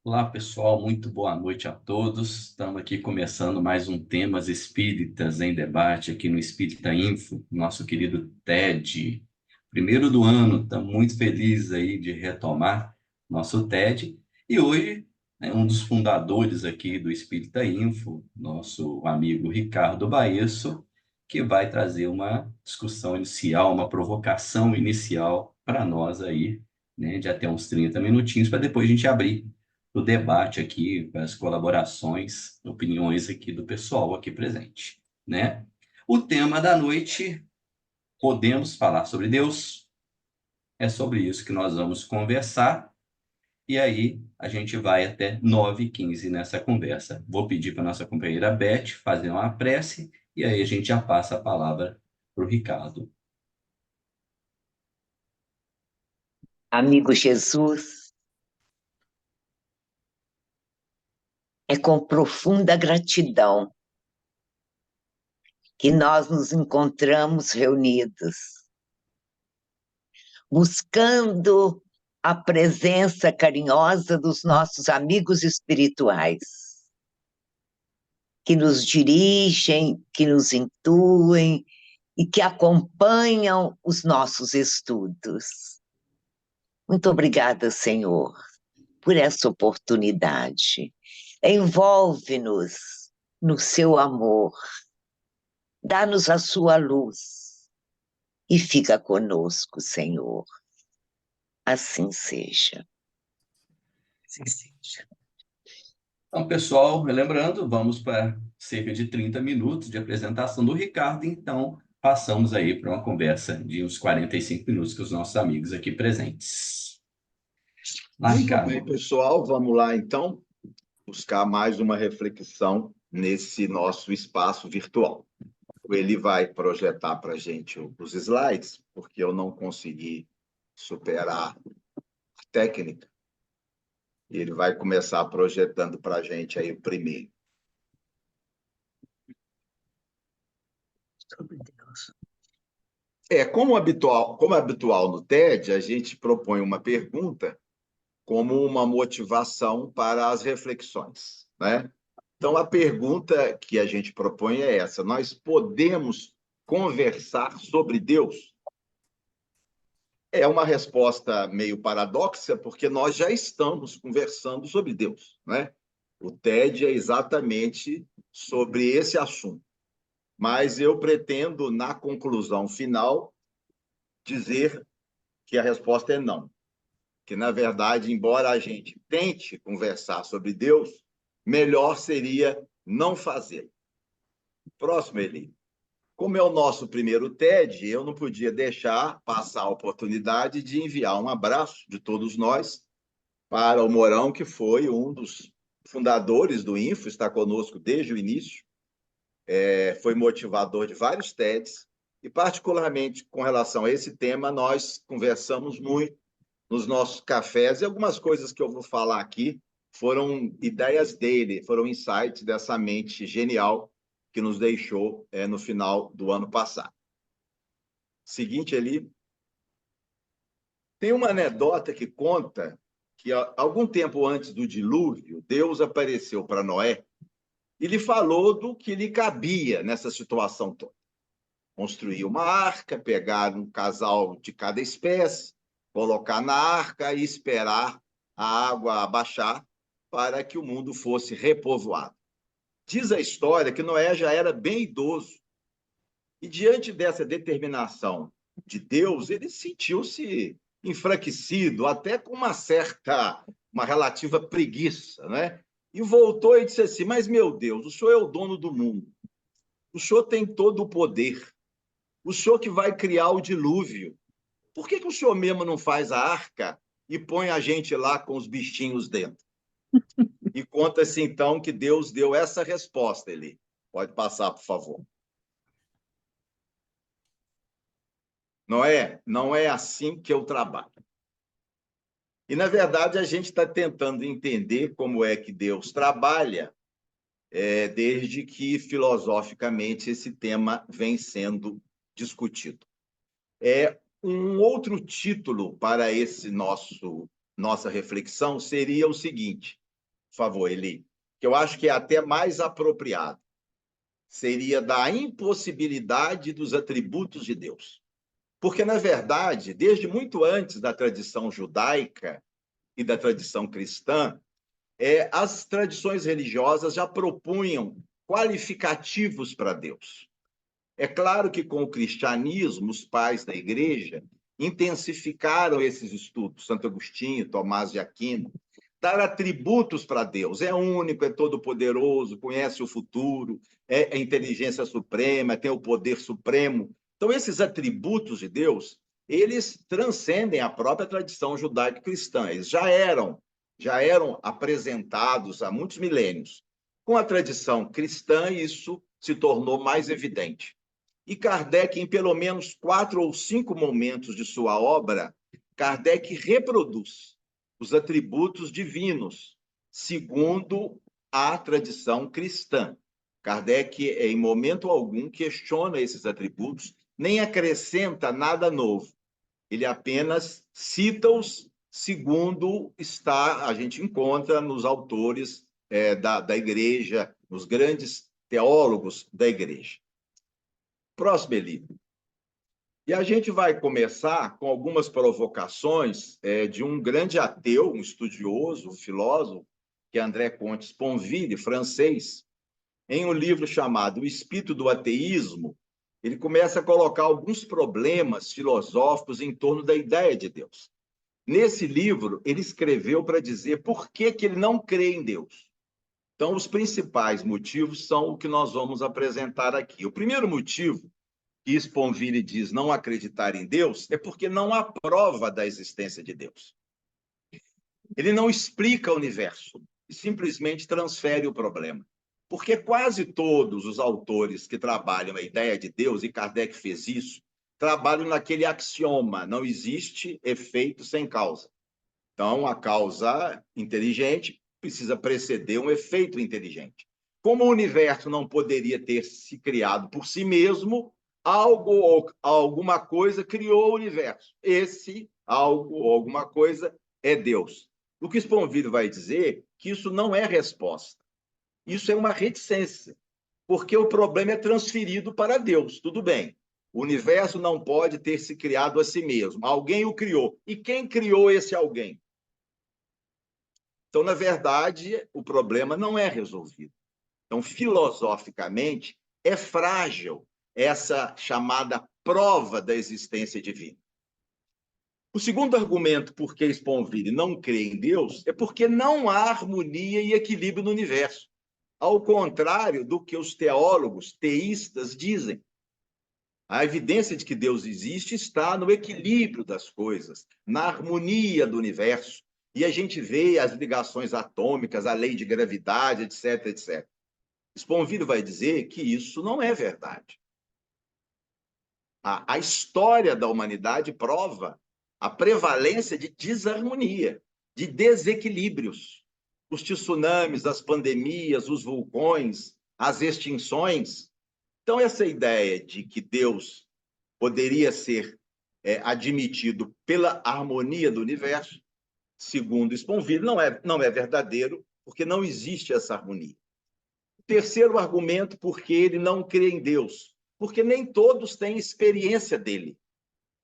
Olá, pessoal, muito boa noite a todos. Estamos aqui começando mais um Temas Espíritas em Debate aqui no Espírita Info, nosso querido TED. Primeiro do ano, estamos muito felizes aí de retomar nosso TED. E hoje, um dos fundadores aqui do Espírita Info, nosso amigo Ricardo Baesso, que vai trazer uma discussão inicial, uma provocação inicial para nós aí, né, de até uns 30 minutinhos, para depois a gente abrir do debate aqui, as colaborações, opiniões aqui do pessoal aqui presente, né? O tema da noite, podemos falar sobre Deus? É sobre isso que nós vamos conversar, e aí a gente vai até 9h15 nessa conversa. Vou pedir para nossa companheira Beth fazer uma prece, e aí a gente já passa a palavra para o Ricardo. Amigo Jesus, é com profunda gratidão que nós nos encontramos reunidos, buscando a presença carinhosa dos nossos amigos espirituais, que nos dirigem, que nos intuem e que acompanham os nossos estudos. Muito obrigada, Senhor, por essa oportunidade. Envolve-nos no seu amor. Dá-nos a sua luz e fica conosco, Senhor. Assim seja. Assim seja. Então, pessoal, lembrando, vamos para cerca de 30 minutos de apresentação do Ricardo, então passamos aí para uma conversa de uns 45 minutos com os nossos amigos aqui presentes. Lá, Muito bem, Ricardo. pessoal, vamos lá então buscar mais uma reflexão nesse nosso espaço virtual. Ele vai projetar para a gente os slides, porque eu não consegui superar a técnica, e ele vai começar projetando para a gente aí o primeiro. Sobre Deus. Como habitual no TED, a gente propõe uma pergunta como uma motivação para as reflexões, né? Então, a pergunta que a gente propõe é essa: nós podemos conversar sobre Deus? É uma resposta meio paradoxa, porque nós já estamos conversando sobre Deus, né? O TED é exatamente sobre esse assunto. Mas eu pretendo, na conclusão final, dizer que a resposta é não. Que, na verdade, embora a gente tente conversar sobre Deus, melhor seria não fazer. Próximo, Eli. Como é o nosso primeiro TED, eu não podia deixar passar a oportunidade de enviar um abraço de todos nós para o Mourão, que foi um dos fundadores do Info, está conosco desde o início, foi motivador de vários TEDs, e particularmente com relação a esse tema, nós conversamos muito nos nossos cafés, e algumas coisas que eu vou falar aqui foram ideias dele, foram insights dessa mente genial que nos deixou no final do ano passado. Seguinte ali, tem uma anedota que conta que algum tempo antes do dilúvio, Deus apareceu para Noé e lhe falou do que lhe cabia nessa situação toda. Construir uma arca, pegar um casal de cada espécie, colocar na arca e esperar a água abaixar para que o mundo fosse repovoado. Diz a história que Noé já era bem idoso e, diante dessa determinação de Deus, ele sentiu-se enfraquecido, até com uma relativa preguiça, né? E voltou e disse assim: mas, meu Deus, o senhor é o dono do mundo, o senhor tem todo o poder, o senhor que vai criar o dilúvio, por que o senhor mesmo não faz a arca e põe a gente lá com os bichinhos dentro? E conta-se, então, que Deus deu essa resposta, Eli. Pode passar, por favor. Não é assim que eu trabalho. E, na verdade, a gente está tentando entender como é que Deus trabalha, desde que, filosoficamente, esse tema vem sendo discutido. Um outro título para esse nossa reflexão seria o seguinte, por favor, Eli, que eu acho que é até mais apropriado, seria da impossibilidade dos atributos de Deus. Porque, na verdade, desde muito antes da tradição judaica e da tradição cristã, as tradições religiosas já propunham qualificativos para Deus. É claro que com o cristianismo, os pais da igreja intensificaram esses estudos, Santo Agostinho, Tomás de Aquino, dar atributos para Deus. É único, é todo-poderoso, conhece o futuro, é a inteligência suprema, tem o poder supremo. Então, esses atributos de Deus, eles transcendem a própria tradição judaico-cristã. Eles já eram apresentados há muitos milênios. Com a tradição cristã, isso se tornou mais evidente. E Kardec, em pelo menos 4 ou 5 momentos de sua obra, Kardec reproduz os atributos divinos, segundo a tradição cristã. Kardec, em momento algum, questiona esses atributos, nem acrescenta nada novo. Ele apenas cita-os segundo a gente encontra nos autores da igreja, nos grandes teólogos da igreja. Próximo, Eli. E a gente vai começar com algumas provocações de um grande ateu, um estudioso, um filósofo, que é André Comte Sponville, francês. Em um livro chamado O Espírito do Ateísmo, ele começa a colocar alguns problemas filosóficos em torno da ideia de Deus. Nesse livro, ele escreveu para dizer por que ele não crê em Deus. Então, os principais motivos são o que nós vamos apresentar aqui. O primeiro motivo que Sponville diz não acreditar em Deus é porque não há prova da existência de Deus. Ele não explica o universo e simplesmente transfere o problema. Porque quase todos os autores que trabalham a ideia de Deus, e Kardec fez isso, trabalham naquele axioma, não existe efeito sem causa. Então, a causa inteligente precisa preceder um efeito inteligente. Como o universo não poderia ter se criado por si mesmo, algo ou alguma coisa criou o universo. Esse algo ou alguma coisa é Deus. O que Sponville vai dizer que isso não é resposta. Isso é uma reticência, porque o problema é transferido para Deus. Tudo bem, o universo não pode ter se criado a si mesmo. Alguém o criou. E quem criou esse alguém? Então, na verdade, o problema não é resolvido. Então, filosoficamente, é frágil essa chamada prova da existência divina. O segundo argumento por que Sponville não crê em Deus é porque não há harmonia e equilíbrio no universo, ao contrário do que os teólogos teístas dizem. A evidência de que Deus existe está no equilíbrio das coisas, na harmonia do universo. E a gente vê as ligações atômicas, a lei de gravidade, etc, etc. Sponville vai dizer que isso não é verdade. A história da humanidade prova a prevalência de desarmonia, de desequilíbrios. Os tsunamis, as pandemias, os vulcões, as extinções. Então, essa ideia de que Deus poderia ser admitido pela harmonia do universo, segundo Sponville, não é verdadeiro, porque não existe essa harmonia. Terceiro argumento, porque ele não crê em Deus, porque nem todos têm experiência dele.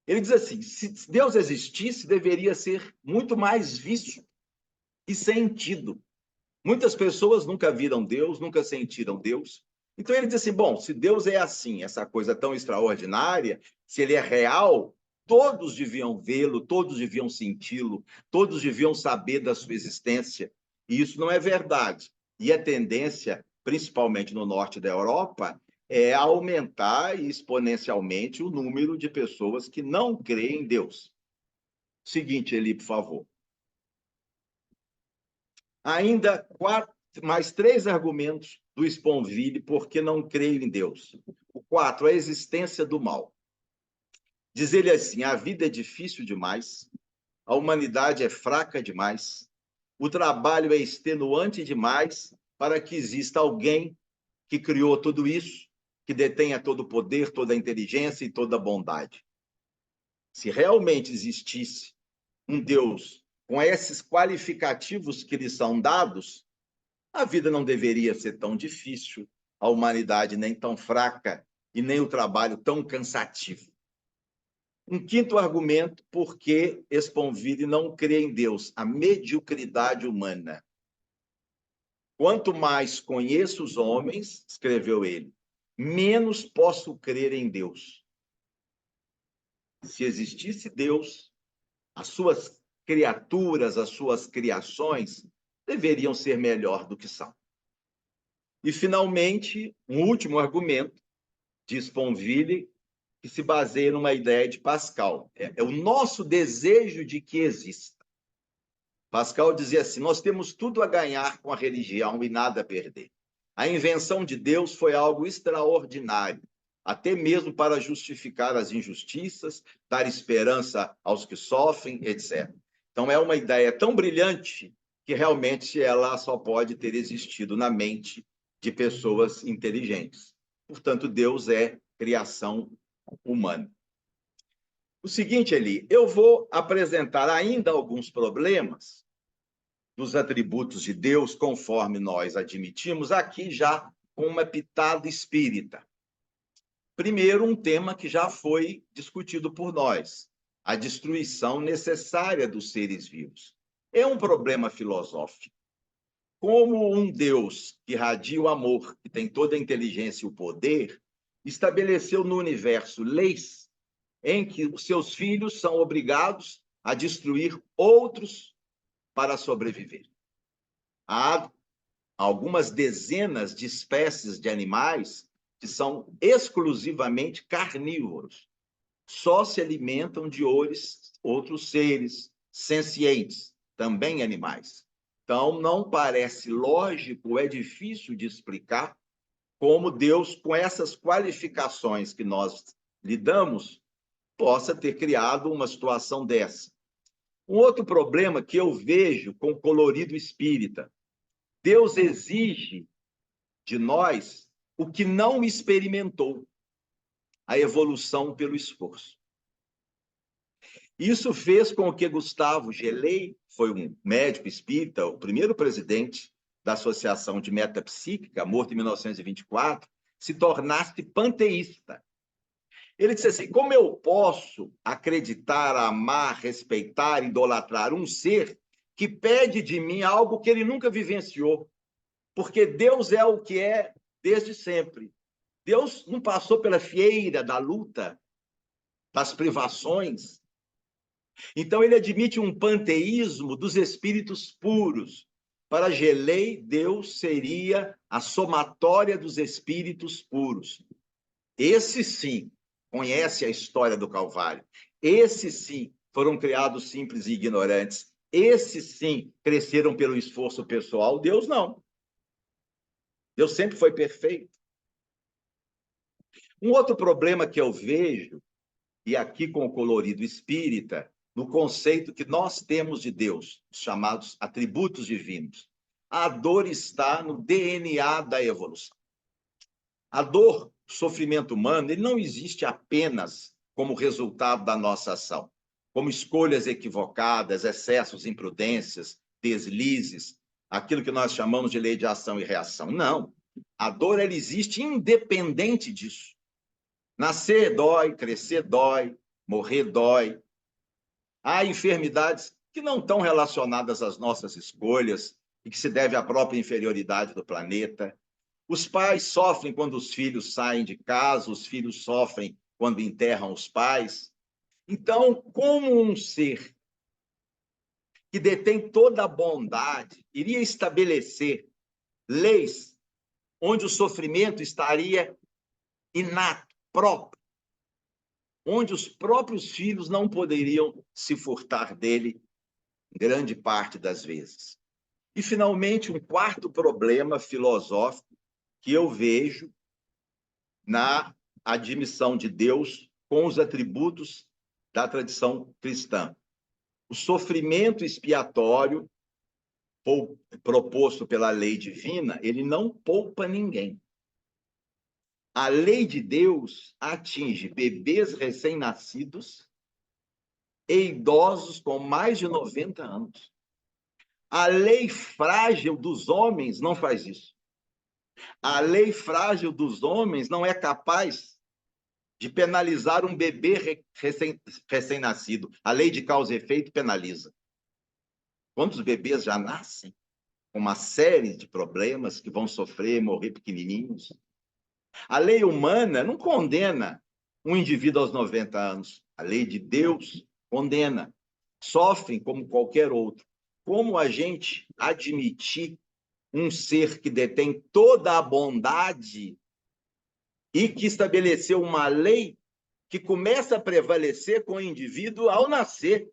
Ele diz assim, se Deus existisse, deveria ser muito mais visto e sentido. Muitas pessoas nunca viram Deus, nunca sentiram Deus. Então ele diz assim, bom, se Deus é assim, essa coisa tão extraordinária, se ele é real, todos deviam vê-lo, todos deviam senti-lo, todos deviam saber da sua existência. E isso não é verdade. E a tendência, principalmente no norte da Europa, é aumentar exponencialmente o número de pessoas que não creem em Deus. Seguinte, Eli, por favor. Ainda mais 3 argumentos do Sponville porque não creio em Deus. O 4, a existência do mal. Diz ele assim, a vida é difícil demais, a humanidade é fraca demais, o trabalho é extenuante demais para que exista alguém que criou tudo isso, que detenha todo o poder, toda a inteligência e toda a bondade. Se realmente existisse um Deus com esses qualificativos que lhes são dados, a vida não deveria ser tão difícil, a humanidade nem tão fraca e nem o trabalho tão cansativo. Um quinto argumento, por que Sponville não crê em Deus? A mediocridade humana. Quanto mais conheço os homens, escreveu ele, menos posso crer em Deus. Se existisse Deus, as suas criaturas, as suas criações, deveriam ser melhor do que são. E, finalmente, um último argumento de Sponville, que se baseia numa ideia de Pascal. É o nosso desejo de que exista. Pascal dizia assim, nós temos tudo a ganhar com a religião e nada a perder. A invenção de Deus foi algo extraordinário, até mesmo para justificar as injustiças, dar esperança aos que sofrem, etc. Então, é uma ideia tão brilhante que realmente ela só pode ter existido na mente de pessoas inteligentes. Portanto, Deus é criação humana. O seguinte, Eli, eu vou apresentar ainda alguns problemas dos atributos de Deus, conforme nós admitimos, aqui já com uma pitada espírita. Primeiro, um tema que já foi discutido por nós, a destruição necessária dos seres vivos. É um problema filosófico. Como um Deus que irradia o amor, que tem toda a inteligência e o poder, estabeleceu no universo leis em que os seus filhos são obrigados a destruir outros para sobreviver. Há algumas dezenas de espécies de animais que são exclusivamente carnívoros. Só se alimentam de outros seres sencientes, também animais. Então, não parece lógico, é difícil de explicar como Deus, com essas qualificações que nós lhe damos, possa ter criado uma situação dessa. Um outro problema que eu vejo com o colorido espírita, Deus exige de nós o que não experimentou, a evolução pelo esforço. Isso fez com que Gustavo Gelei, foi um médico espírita, o primeiro presidente da Associação de Metapsíquica, morto em 1924, se tornasse panteísta. Ele disse assim, como eu posso acreditar, amar, respeitar, idolatrar um ser que pede de mim algo que ele nunca vivenciou? Porque Deus é o que é desde sempre. Deus não passou pela fieira da luta, das privações. Então, ele admite um panteísmo dos espíritos puros. Para Gelei, Deus seria a somatória dos espíritos puros. Esse sim conhece a história do Calvário. Esses sim foram criados simples e ignorantes. Esses sim cresceram pelo esforço pessoal. Deus não. Deus sempre foi perfeito. Um outro problema que eu vejo, e aqui com o colorido espírita, no conceito que nós temos de Deus, os chamados atributos divinos. A dor está no DNA da evolução. A dor, o sofrimento humano, ele não existe apenas como resultado da nossa ação, como escolhas equivocadas, excessos, imprudências, deslizes, aquilo que nós chamamos de lei de ação e reação. Não. A dor, ela existe independente disso. Nascer dói, crescer dói, morrer dói. Há enfermidades que não estão relacionadas às nossas escolhas e que se deve à própria inferioridade do planeta. Os pais sofrem quando os filhos saem de casa, os filhos sofrem quando enterram os pais. Então, como um ser que detém toda a bondade iria estabelecer leis onde o sofrimento estaria inato, próprio, onde os próprios filhos não poderiam se furtar dele grande parte das vezes. E, finalmente, um quarto problema filosófico que eu vejo na admissão de Deus com os atributos da tradição cristã. O sofrimento expiatório proposto pela lei divina, ele não poupa ninguém. A lei de Deus atinge bebês recém-nascidos, e idosos com mais de 90 anos. A lei frágil dos homens não faz isso. A lei frágil dos homens não é capaz de penalizar um bebê recém-nascido. A lei de causa e efeito penaliza. Quantos bebês já nascem com uma série de problemas que vão sofrer, morrer pequenininhos? A lei humana não condena um indivíduo aos 90 anos. A lei de Deus condena. Sofrem como qualquer outro. Como a gente admitir um ser que detém toda a bondade e que estabeleceu uma lei que começa a prevalecer com o indivíduo ao nascer,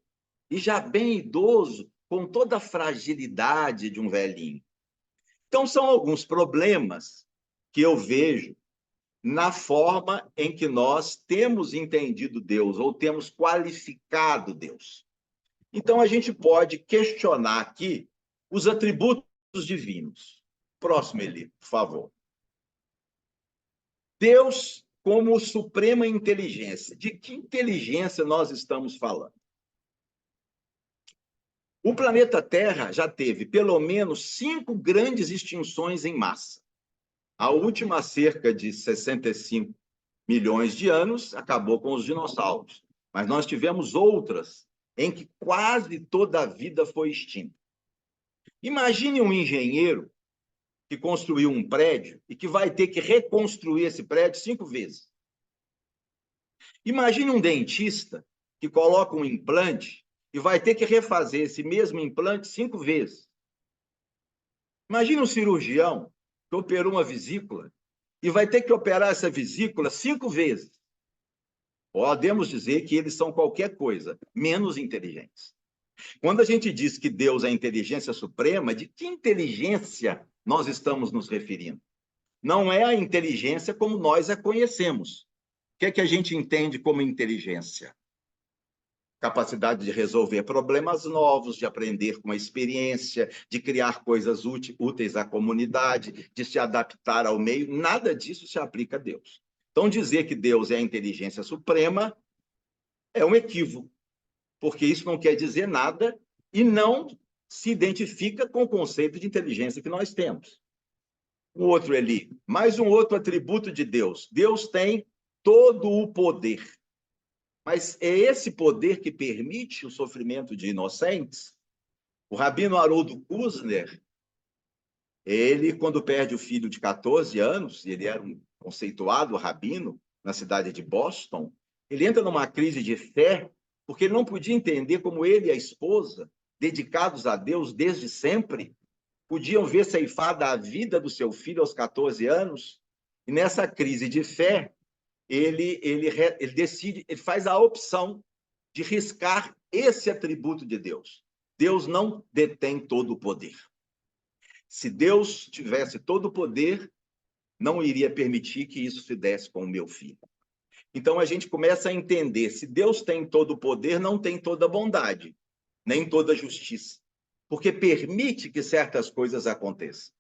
e já bem idoso, com toda a fragilidade de um velhinho? Então, são alguns problemas que eu vejo na forma em que nós temos entendido Deus, ou temos qualificado Deus. Então, a gente pode questionar aqui os atributos divinos. Próximo, Eli, por favor. Deus como suprema inteligência. De que inteligência nós estamos falando? O planeta Terra já teve pelo menos 5 grandes extinções em massa. A última, há cerca de 65 milhões de anos, acabou com os dinossauros. Mas nós tivemos outras em que quase toda a vida foi extinta. Imagine um engenheiro que construiu um prédio e que vai ter que reconstruir esse prédio 5 vezes. Imagine um dentista que coloca um implante e vai ter que refazer esse mesmo implante 5 vezes. Imagine um cirurgião que operou uma vesícula e vai ter que operar essa vesícula 5 vezes. Podemos dizer que eles são qualquer coisa, menos inteligentes. Quando a gente diz que Deus é a inteligência suprema, de que inteligência nós estamos nos referindo? Não é a inteligência como nós a conhecemos. O que é que a gente entende como inteligência? Capacidade de resolver problemas novos, de aprender com a experiência, de criar coisas úteis à comunidade, de se adaptar ao meio. Nada disso se aplica a Deus. Então, dizer que Deus é a inteligência suprema é um equívoco, porque isso não quer dizer nada e não se identifica com o conceito de inteligência que nós temos. Um outro, Eli, mais um outro atributo de Deus. Deus tem todo o poder. Mas é esse poder que permite o sofrimento de inocentes? O rabino Haroldo Kuzner, ele, quando perde o filho de 14 anos, ele era um conceituado rabino na cidade de Boston, ele entra numa crise de fé, porque ele não podia entender como ele e a esposa, dedicados a Deus desde sempre, podiam ver ceifada a vida do seu filho aos 14 anos, e nessa crise de fé, ele decide, ele faz a opção de riscar esse atributo de Deus. Deus não detém todo o poder. Se Deus tivesse todo o poder, não iria permitir que isso se desse com o meu filho. Então, a gente começa a entender, se Deus tem todo o poder, não tem toda a bondade, nem toda a justiça, porque permite que certas coisas aconteçam.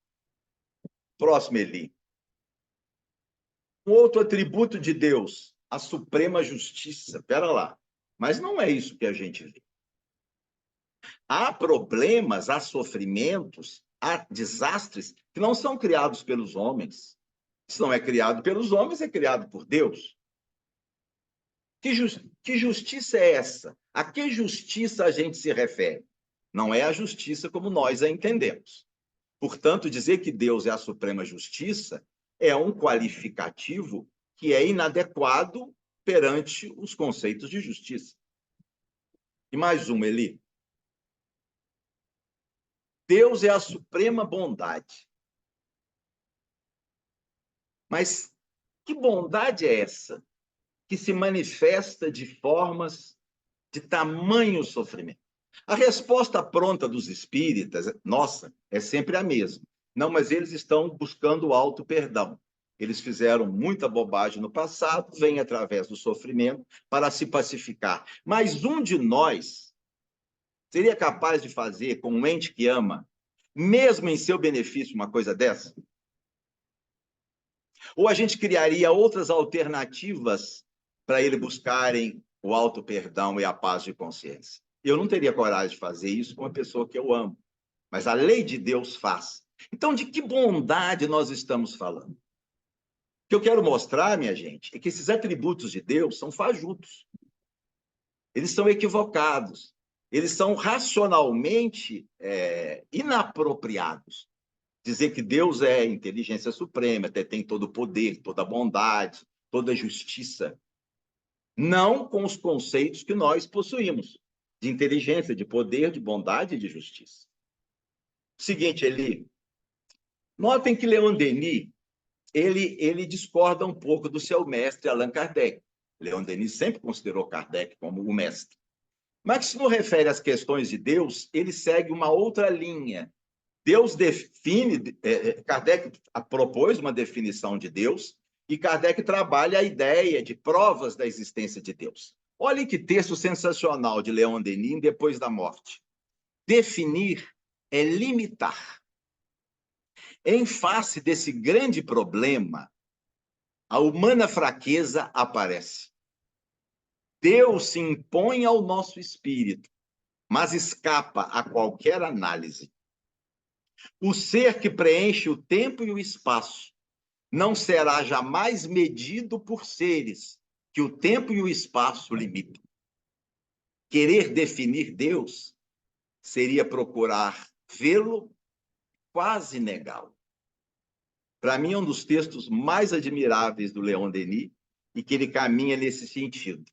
Próximo, Eli. Um outro atributo de Deus, a suprema justiça. Espera lá. Mas não é isso que a gente vê. Há problemas, há sofrimentos, há desastres que não são criados pelos homens. Se não é criado pelos homens, é criado por Deus. Que justiça é essa? A que justiça a gente se refere? Não é a justiça como nós a entendemos. Portanto, dizer que Deus é a suprema justiça é um qualificativo que é inadequado perante os conceitos de justiça. E mais uma, Eli. Deus é a suprema bondade. Mas que bondade é essa que se manifesta de formas de tamanho sofrimento? A resposta pronta dos espíritas, nossa, é sempre a mesma. Não, mas eles estão buscando o auto-perdão. Eles fizeram muita bobagem no passado, vêm através do sofrimento para se pacificar. Mas um de nós seria capaz de fazer com um ente que ama, mesmo em seu benefício, uma coisa dessa? Ou a gente criaria outras alternativas para ele buscarem o auto-perdão e a paz de consciência. Eu não teria coragem de fazer isso com uma pessoa que eu amo, mas a lei de Deus faz. Então, de que bondade nós estamos falando? O que eu quero mostrar, minha gente, é que esses atributos de Deus são fajutos. Eles são equivocados. Eles são racionalmente inapropriados. Dizer que Deus é inteligência suprema, tem todo o poder, toda a bondade, toda a justiça. Não com os conceitos que nós possuímos, de inteligência, de poder, de bondade e de justiça. Seguinte, Eli, notem que Leon Denis, ele discorda um pouco do seu mestre Allan Kardec. Leon Denis sempre considerou Kardec como o mestre. Mas se não refere às questões de Deus, ele segue uma outra linha. Deus define, Kardec propôs uma definição de Deus, e Kardec trabalha a ideia de provas da existência de Deus. Olhem que texto sensacional de Leon Denis depois da morte. Definir é limitar. Em face desse grande problema, a humana fraqueza aparece. Deus se impõe ao nosso espírito, mas escapa a qualquer análise. O ser que preenche o tempo e o espaço não será jamais medido por seres que o tempo e o espaço limitam. Querer definir Deus seria procurar vê-lo, quase negá-lo. Para mim, é um dos textos mais admiráveis do Leon Denis e que ele caminha nesse sentido.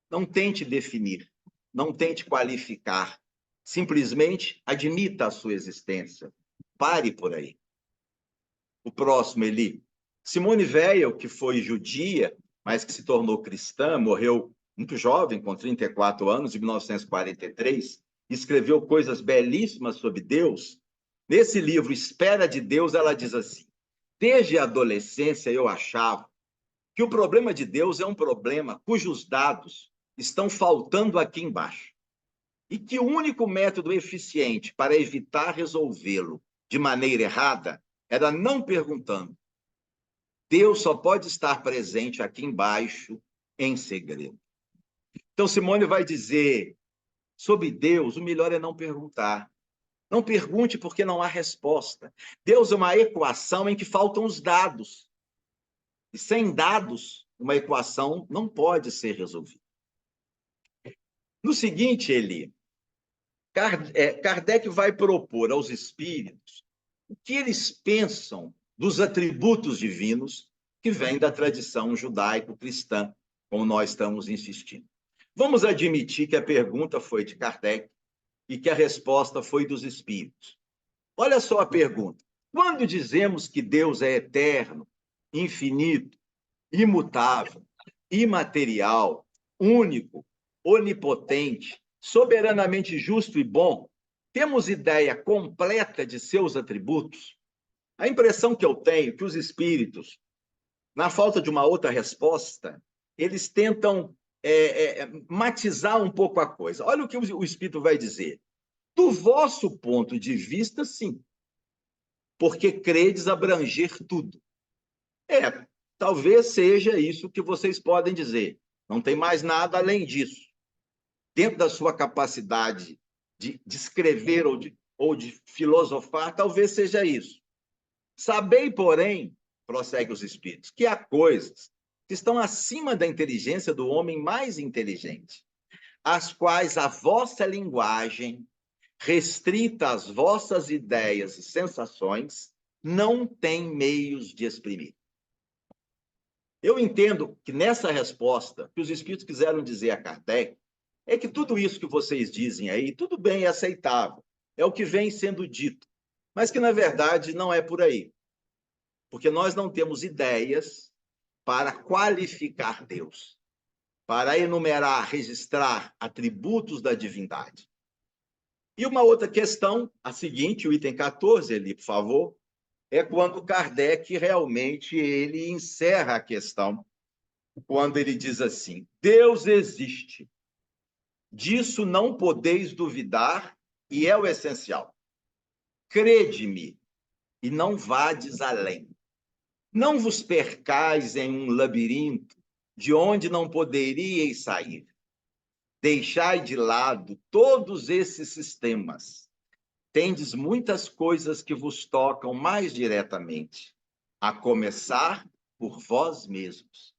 Não tente definir, não tente qualificar, simplesmente admita a sua existência. Pare por aí. O próximo, Eli. Simone Weil, que foi judia, mas que se tornou cristã, morreu muito jovem, com 34 anos, em 1943, escreveu coisas belíssimas sobre Deus. Nesse livro, Espera de Deus, ela diz assim: desde a adolescência eu achava que o problema de Deus é um problema cujos dados estão faltando aqui embaixo, e que o único método eficiente para evitar resolvê-lo de maneira errada era não perguntando. Deus só pode estar presente aqui embaixo em segredo. Então, Simone vai dizer sobre Deus, o melhor é não perguntar. Não pergunte porque não há resposta. Deus é uma equação em que faltam os dados. E sem dados, uma equação não pode ser resolvida. No seguinte, Eli, Kardec vai propor aos espíritos o que eles pensam dos atributos divinos que vêm da tradição judaico-cristã, como nós estamos insistindo. Vamos admitir que a pergunta foi de Kardec e que a resposta foi dos espíritos. Olha só a pergunta. Quando dizemos que Deus é eterno, infinito, imutável, imaterial, único, onipotente, soberanamente justo e bom, temos ideia completa de seus atributos? A impressão que eu tenho é que os espíritos, na falta de uma outra resposta, eles tentam matizar um pouco a coisa. Olha o que o espírito vai dizer. Do vosso ponto de vista, sim, porque credes abranger tudo. Talvez seja isso que vocês podem dizer. Não tem mais nada além disso. Dentro da sua capacidade de escrever ou de filosofar, talvez seja isso. Sabei, porém, prossegue os espíritos, que há coisas que estão acima da inteligência do homem mais inteligente, as quais a vossa linguagem, restrita às vossas ideias e sensações, não tem meios de exprimir. Eu entendo que nessa resposta, que os espíritos quiseram dizer a Kardec, é que tudo isso que vocês dizem aí, tudo bem, é aceitável, é o que vem sendo dito, mas que, na verdade, não é por aí. Porque nós não temos ideias para qualificar Deus, para enumerar, registrar atributos da divindade. E uma outra questão, a seguinte, o item 14 ali, por favor, é quando Kardec realmente ele encerra a questão, quando ele diz assim: Deus existe, disso não podeis duvidar, e é o essencial. Crede-me, e não vades além. Não vos percais em um labirinto de onde não poderíeis sair. deixai de lado todos esses sistemas. Tendes muitas coisas que vos tocam mais diretamente, a começar por vós mesmos.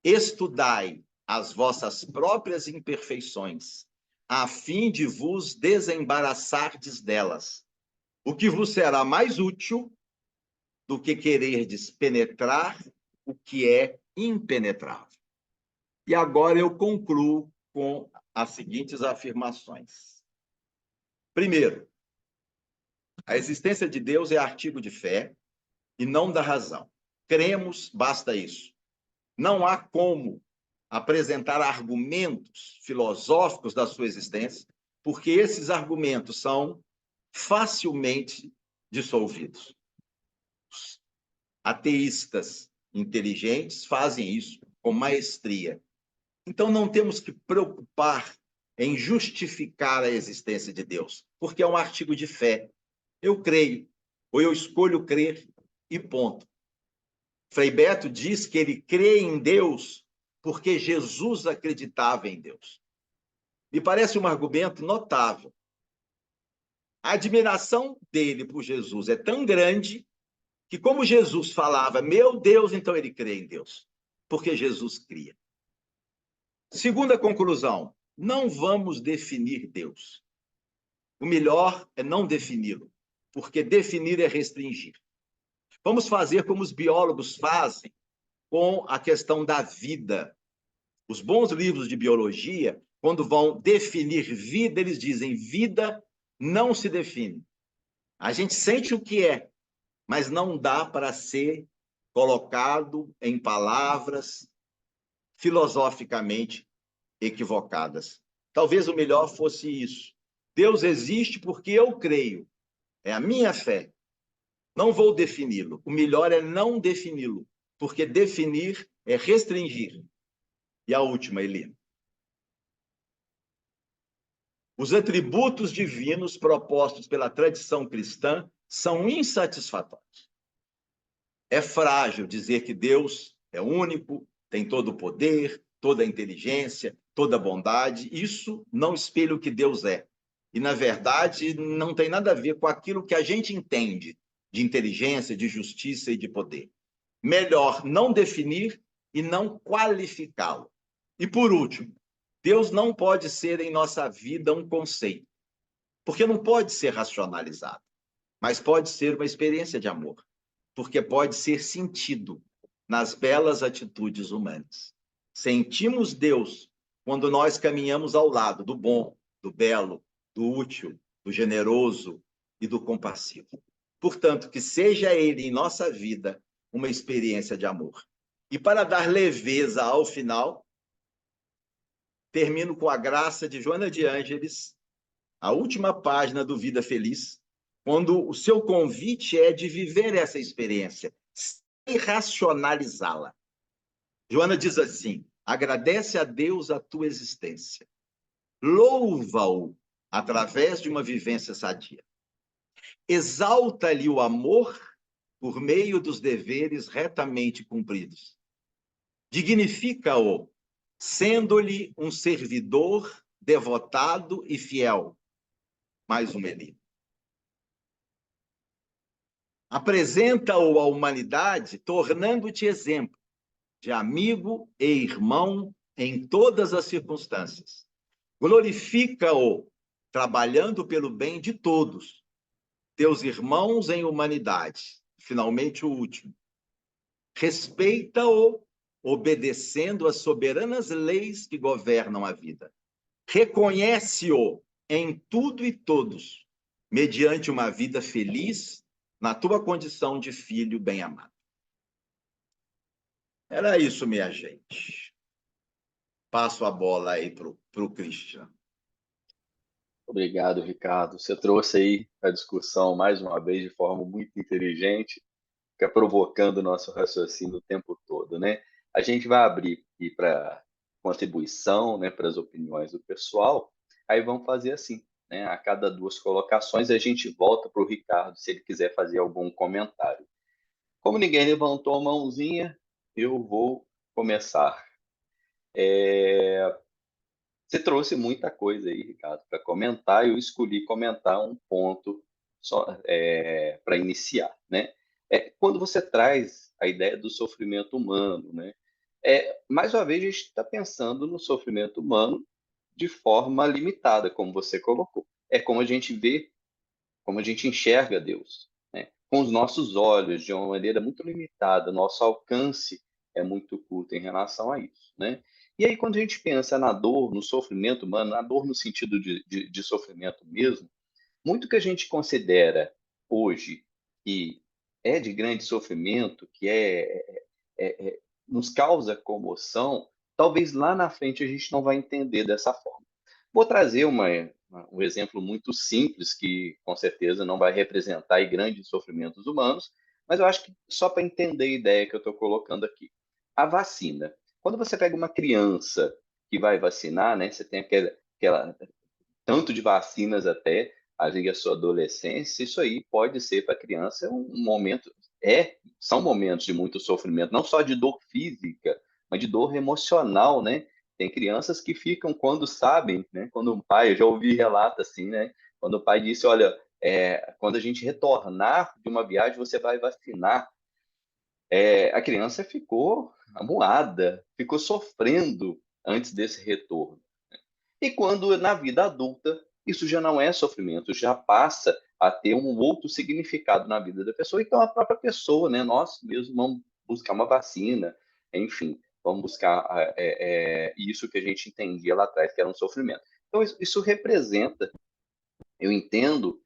Estudai as vossas próprias imperfeições, a fim de vos desembaraçardes delas, o que vos será mais útil do que quererdes penetrar o que é impenetrável. E agora eu concluo com as seguintes afirmações. Primeiro, a existência de Deus é artigo de fé e não da razão. Cremos, basta isso. Não há como apresentar argumentos filosóficos da sua existência, porque esses argumentos são facilmente dissolvidos. Os ateístas inteligentes fazem isso com maestria. Então, não temos que preocupar em justificar a existência de Deus, porque é um artigo de fé. Eu creio, ou eu escolho crer, e ponto. Frei Beto diz que ele crê em Deus porque Jesus acreditava em Deus. Me parece um argumento notável. A admiração dele por Jesus é tão grande que, como Jesus falava, meu Deus, então ele crê em Deus, porque Jesus cria. Segunda conclusão, não vamos definir Deus. O melhor é não defini-lo, porque definir é restringir. Vamos fazer como os biólogos fazem com a questão da vida. Os bons livros de biologia, quando vão definir vida, eles dizem vida não se define. A gente sente o que é, mas não dá para ser colocado em palavras filosoficamente equivocadas. Talvez o melhor fosse isso. Deus existe porque eu creio. É a minha fé. Não vou defini-lo. O melhor é não defini-lo, porque definir é restringir. E a última, Eli. Os atributos divinos propostos pela tradição cristã são insatisfatórios. É frágil dizer que Deus é único, tem todo o poder, toda a inteligência, toda a bondade. Isso não espelha o que Deus é. E, na verdade, não tem nada a ver com aquilo que a gente entende de inteligência, de justiça e de poder. Melhor não definir e não qualificá-lo. E, por último, Deus não pode ser em nossa vida um conceito, porque não pode ser racionalizado, mas pode ser uma experiência de amor, porque pode ser sentido nas belas atitudes humanas. Sentimos Deus quando nós caminhamos ao lado do bom, do belo, do útil, do generoso e do compassivo. Portanto, que seja Ele em nossa vida uma experiência de amor. E para dar leveza ao final, termino com a graça de Joana de Ângeles, a última página do Vida Feliz, quando o seu convite é de viver essa experiência, sem racionalizá-la. Joana diz assim: agradece a Deus a tua existência, louva-o através de uma vivência sadia, exalta-lhe o amor por meio dos deveres retamente cumpridos, dignifica-o sendo-lhe um servidor devotado e fiel. Mais um Eli. Apresenta-o à humanidade, tornando-te exemplo de amigo e irmão em todas as circunstâncias. Glorifica-o, trabalhando pelo bem de todos, teus irmãos em humanidade. Finalmente, o último. Respeita-o, obedecendo às soberanas leis que governam a vida. Reconhece-o em tudo e todos, mediante uma vida feliz na tua condição de filho bem-amado. Era isso, minha gente. Passo a bola aí para o Christian. Obrigado, Ricardo. Você trouxe aí a discussão mais uma vez de forma muito inteligente, fica provocando o nosso raciocínio o tempo todo, né? A gente vai abrir aqui para contribuição, né, para as opiniões do pessoal. Aí vamos fazer assim, né? A cada duas colocações a gente volta para o Ricardo se ele quiser fazer algum comentário. Como ninguém levantou a mãozinha, eu vou começar. Você trouxe muita coisa aí, Ricardo, para comentar, e eu escolhi comentar um ponto só para iniciar, né? Quando você traz a ideia do sofrimento humano, né? Mais uma vez, a gente está pensando no sofrimento humano de forma limitada, como você colocou. É como a gente vê, como a gente enxerga Deus, né? Com os nossos olhos, de uma maneira muito limitada, nosso alcance é muito curto em relação a isso, né? E aí, quando a gente pensa na dor, no sofrimento humano, na dor no sentido de sofrimento mesmo, muito que a gente considera hoje que é de grande sofrimento, que nos causa comoção, talvez lá na frente a gente não vai entender dessa forma. Vou trazer um exemplo muito simples, que com certeza não vai representar aí grandes sofrimentos humanos, mas eu acho que só para entender a ideia que eu estou colocando aqui. A vacina. Quando você pega uma criança que vai vacinar, né, você tem aquela tanto de vacinas até ali a sua adolescência, isso aí pode ser para a criança um momento, são momentos de muito sofrimento, não só de dor física, mas de dor emocional, né? Tem crianças que ficam quando sabem, né? Quando o pai, eu já ouvi relato assim, né? Quando o pai disse, olha, quando a gente retornar de uma viagem, você vai vacinar. A criança ficou amuada, ficou sofrendo antes desse retorno. E quando na vida adulta, isso já não é sofrimento, já passa a ter um outro significado na vida da pessoa. Então, a própria pessoa, né? Nós mesmos vamos buscar uma vacina, enfim, vamos buscar isso que a gente entendia lá atrás, que era um sofrimento. Então, isso representa, eu entendo,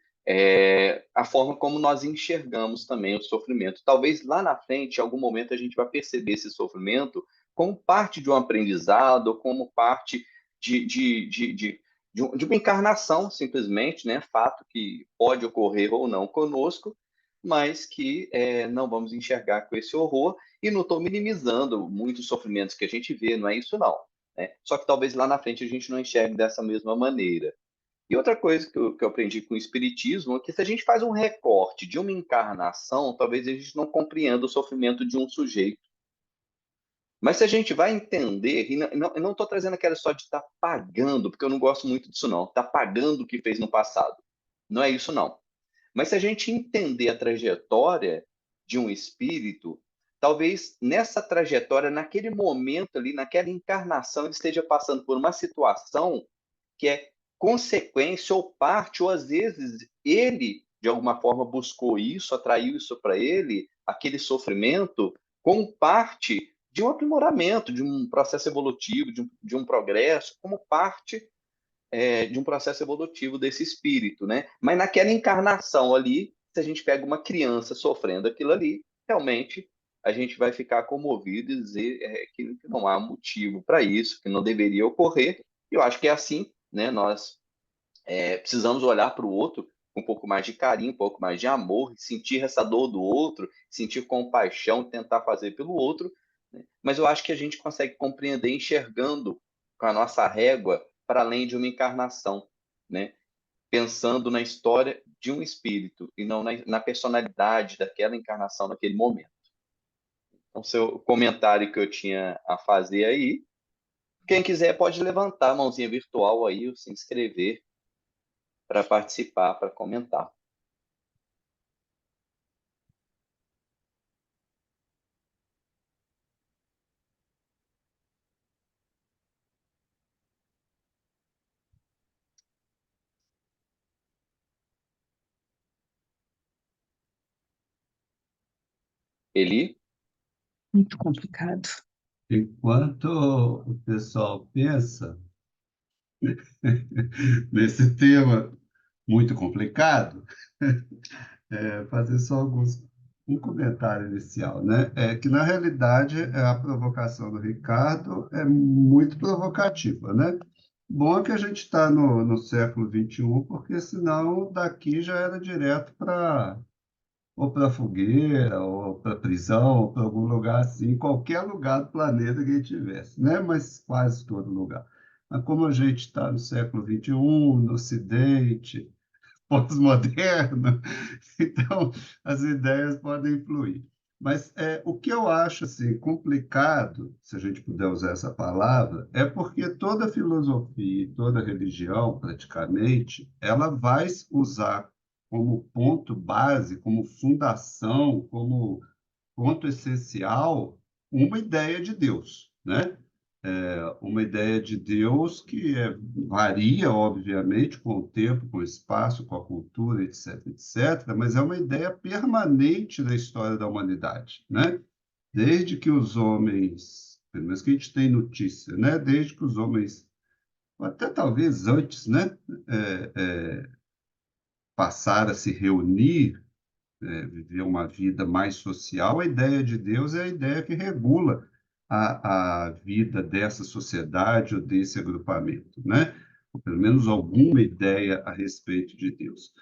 a forma como nós enxergamos também o sofrimento. Talvez lá na frente, em algum momento, a gente vai perceber esse sofrimento como parte de um aprendizado, como parte de uma encarnação, simplesmente, né? Fato que pode ocorrer ou não conosco, mas que não vamos enxergar com esse horror. E não estou minimizando muitos sofrimentos que a gente vê, não é isso, não. Né? Só que talvez lá na frente a gente não enxergue dessa mesma maneira. E outra coisa que eu aprendi com o Espiritismo é que se a gente faz um recorte de uma encarnação, talvez a gente não compreenda o sofrimento de um sujeito. Mas se a gente vai entender, e eu não estou trazendo aquela história de estar pagando, porque eu não gosto muito disso não, estar pagando o que fez no passado. Não é isso não. Mas se a gente entender a trajetória de um espírito, talvez nessa trajetória, naquele momento ali, naquela encarnação, ele esteja passando por uma situação que é consequência ou parte, ou às vezes ele, de alguma forma, buscou isso, atraiu isso para ele, aquele sofrimento, como parte de um aprimoramento, de um processo evolutivo, de um progresso, como parte de um processo evolutivo desse espírito, né? Mas naquela encarnação ali, se a gente pega uma criança sofrendo aquilo ali, realmente a gente vai ficar comovido e dizer que não há motivo para isso, que não deveria ocorrer. Eu acho que é assim, né? Nós precisamos olhar para o outro com um pouco mais de carinho, um pouco mais de amor, sentir essa dor do outro, sentir compaixão, tentar fazer pelo outro, né? Mas eu acho que a gente consegue compreender enxergando com a nossa régua para além de uma encarnação, né? Pensando na história de um espírito e não na personalidade daquela encarnação naquele momento. Então, seu comentário que eu tinha a fazer aí, quem quiser pode levantar a mãozinha virtual aí, ou se inscrever para participar, para comentar. Eli? Muito complicado. Enquanto o pessoal pensa nesse tema muito complicado, fazer só um comentário inicial, né? É que, na realidade, a provocação do Ricardo é muito provocativa, né? Bom é que a gente está no século XXI, porque senão daqui já era direto ou para fogueira, ou para prisão, ou para algum lugar assim, qualquer lugar do planeta que ele tivesse, né? Mas quase todo lugar. Mas como a gente está no século XXI, no Ocidente, pós-moderno, então as ideias podem fluir. Mas o que eu acho assim, complicado, se a gente puder usar essa palavra, é porque toda filosofia e toda religião, praticamente, ela vai usar como ponto base, como fundação, como ponto essencial, uma ideia de Deus, né? Uma ideia de Deus que varia, obviamente, com o tempo, com o espaço, com a cultura, etc., etc., mas é uma ideia permanente da história da humanidade, né? Desde que os homens, pelo menos que a gente tem notícia, né? Desde que os homens, até talvez antes, né? É, é, passaram a se reunir, viver uma vida mais social, a ideia de Deus é a ideia que regula a vida dessa sociedade ou desse agrupamento, né? Ou pelo menos alguma ideia a respeito de Deus.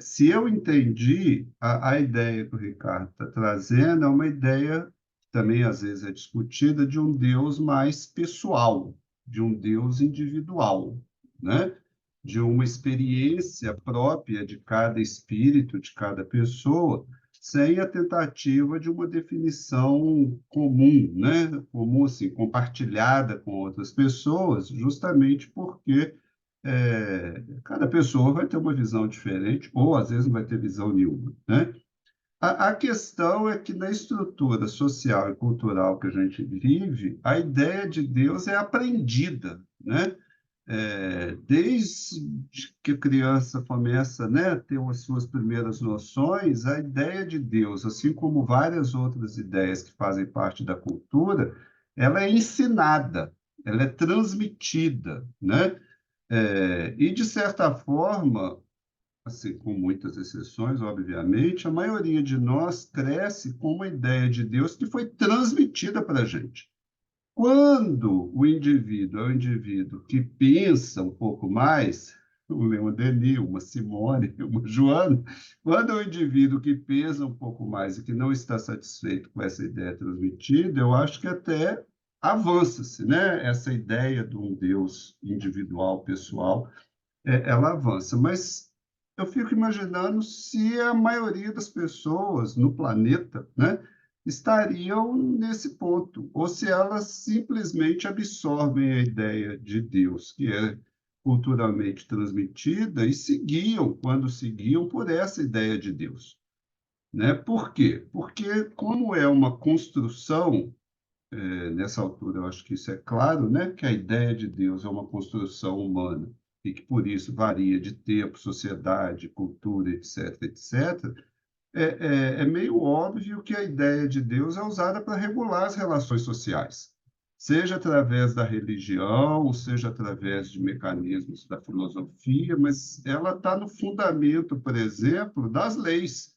Se eu entendi, a ideia que o Ricardo está trazendo é uma ideia que também às vezes é discutida de um Deus mais pessoal, de um Deus individual, né? De uma experiência própria de cada espírito, de cada pessoa, sem a tentativa de uma definição comum, né? Comum, assim, compartilhada com outras pessoas, justamente porque cada pessoa vai ter uma visão diferente, ou às vezes não vai ter visão nenhuma, né? A questão é que na estrutura social e cultural que a gente vive, a ideia de Deus é aprendida, né? Desde que a criança começa, né, a ter as suas primeiras noções, a ideia de Deus, assim como várias outras ideias que fazem parte da cultura, ela é ensinada, ela é transmitida, né? E, de certa forma, assim, com muitas exceções, obviamente, a maioria de nós cresce com uma ideia de Deus que foi transmitida para a gente. Quando o indivíduo é um indivíduo que pensa um pouco mais, um Leon Denis, uma Simone, uma Joana, quando é um indivíduo que pensa um pouco mais e que não está satisfeito com essa ideia transmitida, eu acho que até avança-se, né? Essa ideia de um Deus individual, pessoal, ela avança. Mas eu fico imaginando se a maioria das pessoas no planeta, né, estariam nesse ponto, ou se elas simplesmente absorvem a ideia de Deus, que é culturalmente transmitida, e seguiam, quando seguiam, por essa ideia de Deus. Né? Por quê? Porque, como é uma construção, nessa altura eu acho que isso é claro, né? Que a ideia de Deus é uma construção humana e que por isso varia de tempo, sociedade, cultura, etc., etc., é meio óbvio que a ideia de Deus é usada para regular as relações sociais, seja através da religião, seja através de mecanismos da filosofia, mas ela está no fundamento, por exemplo, das leis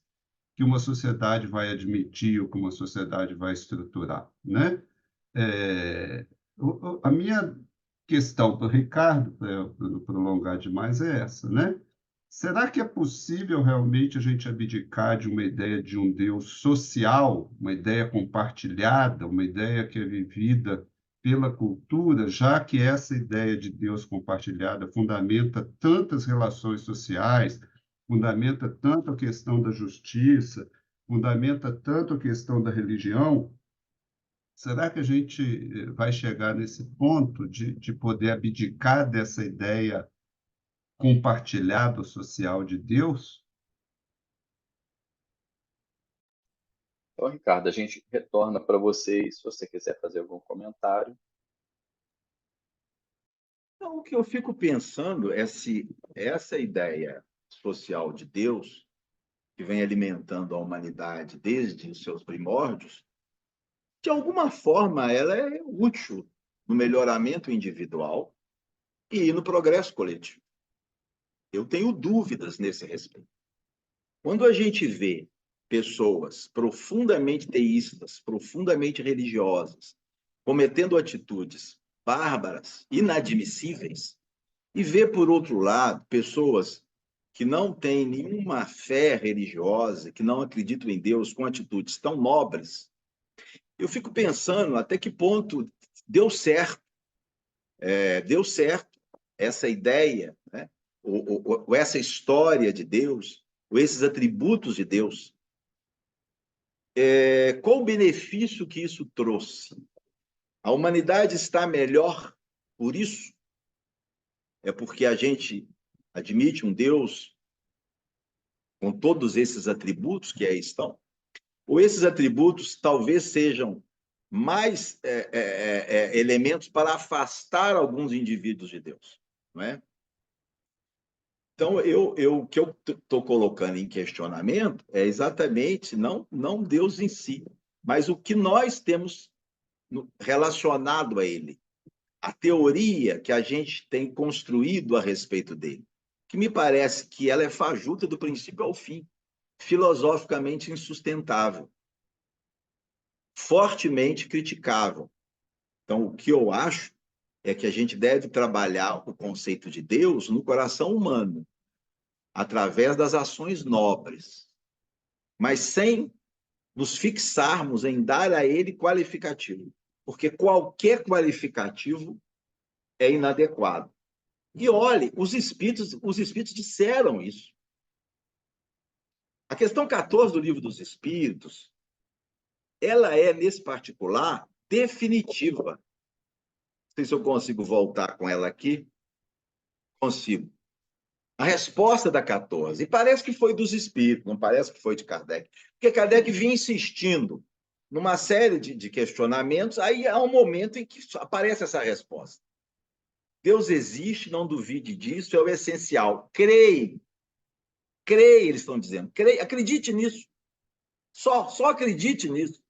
que uma sociedade vai admitir ou que uma sociedade vai estruturar, né? A minha questão para o Ricardo, para não prolongar demais, é essa, né? Será que é possível realmente a gente abdicar de uma ideia de um Deus social, uma ideia compartilhada, uma ideia que é vivida pela cultura, já que essa ideia de Deus compartilhada fundamenta tantas relações sociais, fundamenta tanto a questão da justiça, fundamenta tanto a questão da religião? Será que a gente vai chegar nesse ponto de poder abdicar dessa ideia compartilhada social de Deus? Então, Ricardo, a gente retorna para você, e se você quiser fazer algum comentário. Então, o que eu fico pensando é se essa ideia social de Deus, que vem alimentando a humanidade desde os seus primórdios, de alguma forma ela é útil no melhoramento individual e no progresso coletivo. Eu tenho dúvidas nesse respeito. Quando a gente vê pessoas profundamente teístas, profundamente religiosas, cometendo atitudes bárbaras, inadmissíveis, e vê, por outro lado, pessoas que não têm nenhuma fé religiosa, que não acreditam em Deus, com atitudes tão nobres, eu fico pensando até que ponto deu certo essa ideia, né? ou essa história de Deus, ou esses atributos de Deus. qual o benefício que isso trouxe? A humanidade está melhor por isso? É porque a gente admite um Deus com todos esses atributos que aí estão? Ou esses atributos talvez sejam mais elementos para afastar alguns indivíduos de Deus, não é? Então, o que eu estou colocando em questionamento é exatamente não Deus em si, mas o que nós temos relacionado a ele, a teoria que a gente tem construído a respeito dele, que me parece que ela é fajuta do princípio ao fim, filosoficamente insustentável, fortemente criticável. Então, o que eu acho é que a gente deve trabalhar o conceito de Deus no coração humano, através das ações nobres, mas sem nos fixarmos em dar a ele qualificativo, porque qualquer qualificativo é inadequado. E olhe, os espíritos disseram isso. A questão 14 do Livro dos Espíritos, ela é, nesse particular, definitiva. Não sei se eu consigo voltar com ela aqui. Consigo. A resposta da 14, e parece que foi dos espíritos, não parece que foi de Kardec, porque Kardec vinha insistindo numa série de questionamentos, aí há um momento em que aparece essa resposta. Deus existe, não duvide disso, é o essencial. Creia, eles estão dizendo, creia, acredite nisso. Só acredite nisso.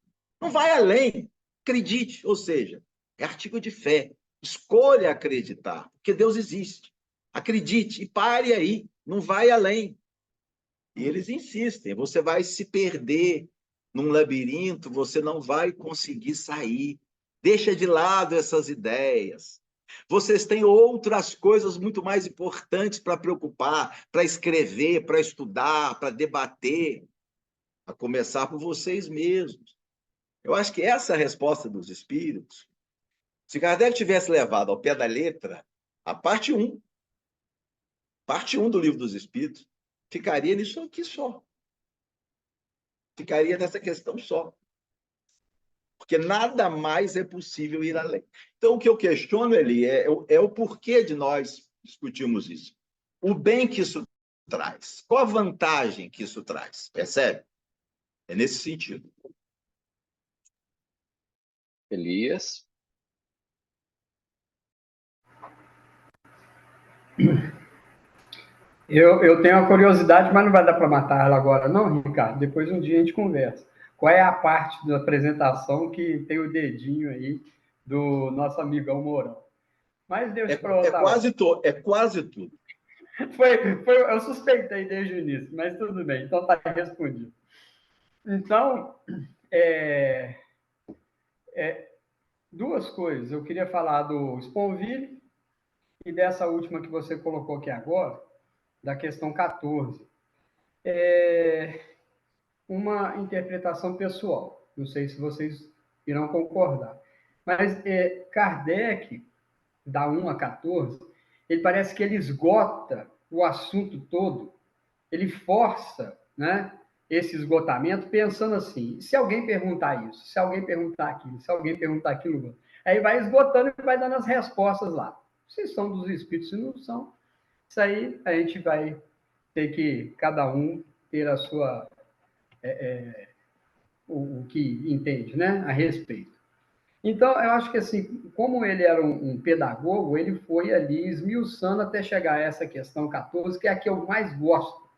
Não vai além, acredite, ou seja, é artigo de fé. Escolha acreditar, porque Deus existe. Acredite e pare aí, não vai além. E eles insistem, você vai se perder num labirinto, você não vai conseguir sair. Deixa de lado essas ideias. Vocês têm outras coisas muito mais importantes para preocupar, para escrever, para estudar, para debater, a começar por vocês mesmos. Eu acho que essa é a resposta dos espíritos. Se Kardec tivesse levado ao pé da letra a parte 1 do Livro dos Espíritos, ficaria nisso aqui só. Ficaria nessa questão só. Porque nada mais é possível ir além. Então, o que eu questiono, Eli, é o porquê de nós discutirmos isso. O bem que isso traz. Qual a vantagem que isso traz? Percebe? É nesse sentido. Elias? Eu tenho uma curiosidade, mas não vai dar para matar ela agora, não, Ricardo. Depois um dia a gente conversa. Qual é a parte da apresentação que tem o dedinho aí do nosso amigão Mourão? Mas deixa para outra hora. É quase tudo. Eu suspeitei desde o início, mas tudo bem. Então está respondido. Então, duas coisas. Eu queria falar do Sponville e dessa última que você colocou aqui agora, da questão 14. Uma interpretação pessoal. Não sei se vocês irão concordar. Mas Kardec, da 1 a 14, ele parece que ele esgota o assunto todo, ele força, né, esse esgotamento pensando assim, se alguém perguntar isso, se alguém perguntar aquilo, se alguém perguntar aquilo, aí vai esgotando e vai dando as respostas lá. Se são dos espíritos, se não são, isso aí a gente vai ter que, cada um, ter a sua... o que entende, né, a respeito. Então, eu acho que, assim, como ele era um pedagogo, ele foi ali esmiuçando até chegar a essa questão 14, que é a que eu mais gosto,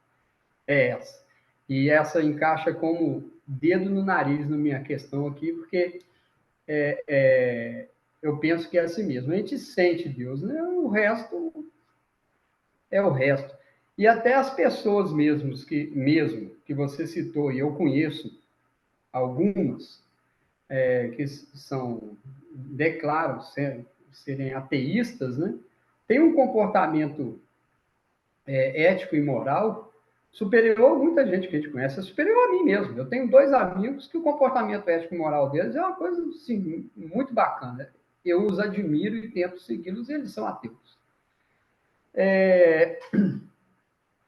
é essa. E essa encaixa como dedo no nariz na minha questão aqui, porque eu penso que é assim mesmo. A gente sente Deus, né? O resto é o resto. E até as pessoas mesmo que você citou, e eu conheço algumas, que declaram serem ateístas, né? Tem um comportamento ético e moral superior a muita gente que a gente conhece, é superior a mim mesmo. Eu tenho 2 amigos que o comportamento ético e moral deles é uma coisa assim, muito bacana. Eu os admiro e tento segui-los, e eles são ateus.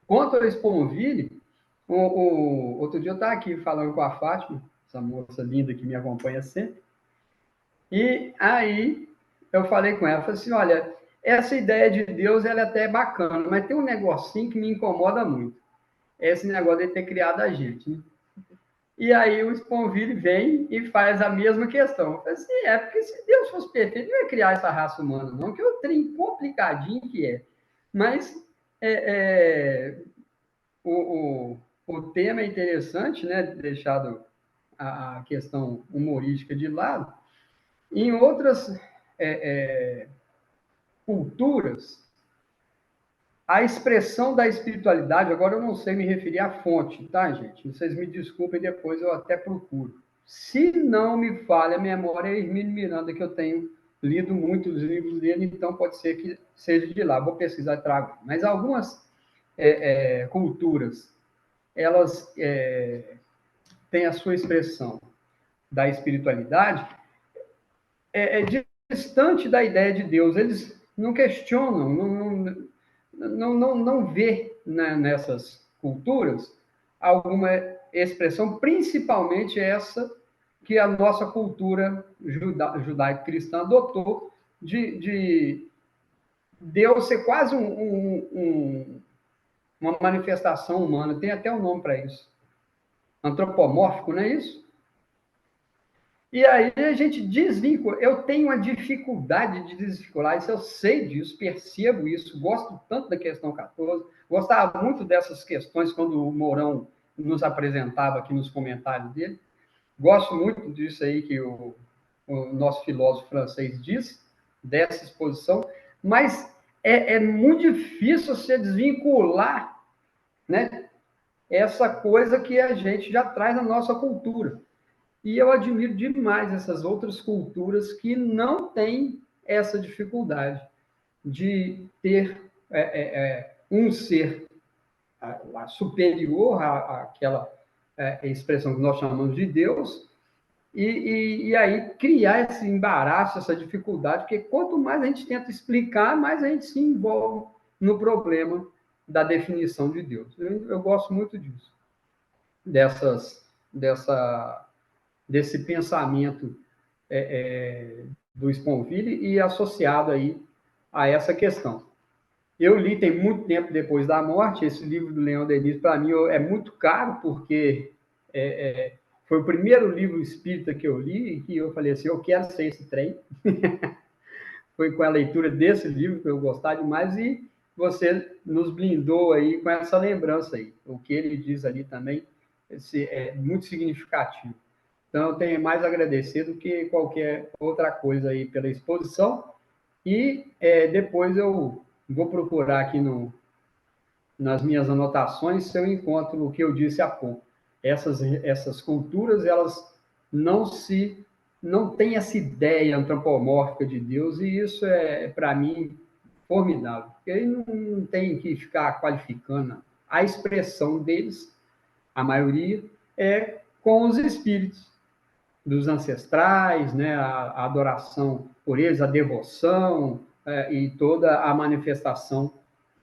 Quanto ao Sponville, outro dia eu estava aqui falando com a Fátima, essa moça linda que me acompanha sempre. E aí eu falei com ela, falei assim, olha, essa ideia de Deus ela é até bacana, mas tem um negocinho que me incomoda muito. É esse negócio de ter criado a gente, né? E aí o Sponville vem e faz a mesma questão. Eu falei assim, porque se Deus fosse perfeito, não ia criar essa raça humana, não, que é um trem complicadinho que é. Mas o tema é interessante, né? Deixado a questão humorística de lado. Em outras culturas, a expressão da espiritualidade, agora eu não sei me referir à fonte, tá, gente? Vocês me desculpem, depois eu até procuro. Se não me falha a memória, é Hermínio Miranda, que eu tenho lido muitos livros dele, então pode ser que seja de lá. Vou pesquisar e trago. Mas algumas culturas, elas têm a sua expressão da espiritualidade distante da ideia de Deus. Eles não questionam, não vê, né, nessas culturas alguma expressão, principalmente essa que a nossa cultura judaico-cristã adotou, de Deus ser quase uma manifestação humana. Tem até um nome para isso. Antropomórfico, não é isso? E aí a gente desvincula. Eu tenho uma dificuldade de desvincular isso, eu sei disso, percebo isso, gosto tanto da questão 14, gostava muito dessas questões quando o Mourão nos apresentava aqui nos comentários dele. Gosto muito disso aí que o nosso filósofo francês diz, dessa exposição, mas é muito difícil você desvincular, né, essa coisa que a gente já traz na nossa cultura. E eu admiro demais essas outras culturas que não têm essa dificuldade de ter um ser superior àquela expressão que nós chamamos de Deus, e aí criar esse embaraço, essa dificuldade, porque quanto mais a gente tenta explicar, mais a gente se envolve no problema da definição de Deus. Eu gosto muito disso, desse pensamento do Sponville e associado aí a essa questão. Eu li tem muito tempo depois da morte, esse livro do Leon Denis, para mim, é muito caro, porque foi o primeiro livro espírita que eu li, e que eu falei assim, eu quero ser esse trem. Foi com a leitura desse livro que eu gostava demais, e você nos blindou aí com essa lembrança aí. O que ele diz ali também é muito significativo. Então, eu tenho mais a agradecer do que qualquer outra coisa aí pela exposição. E depois eu vou procurar aqui nas minhas anotações se eu encontro o que eu disse há pouco. Essas culturas, elas não têm essa ideia antropomórfica de Deus, e isso para mim, formidável. Porque aí não tem que ficar qualificando. A expressão deles, a maioria, é com os espíritos dos ancestrais, né, a adoração por eles, a devoção e toda a manifestação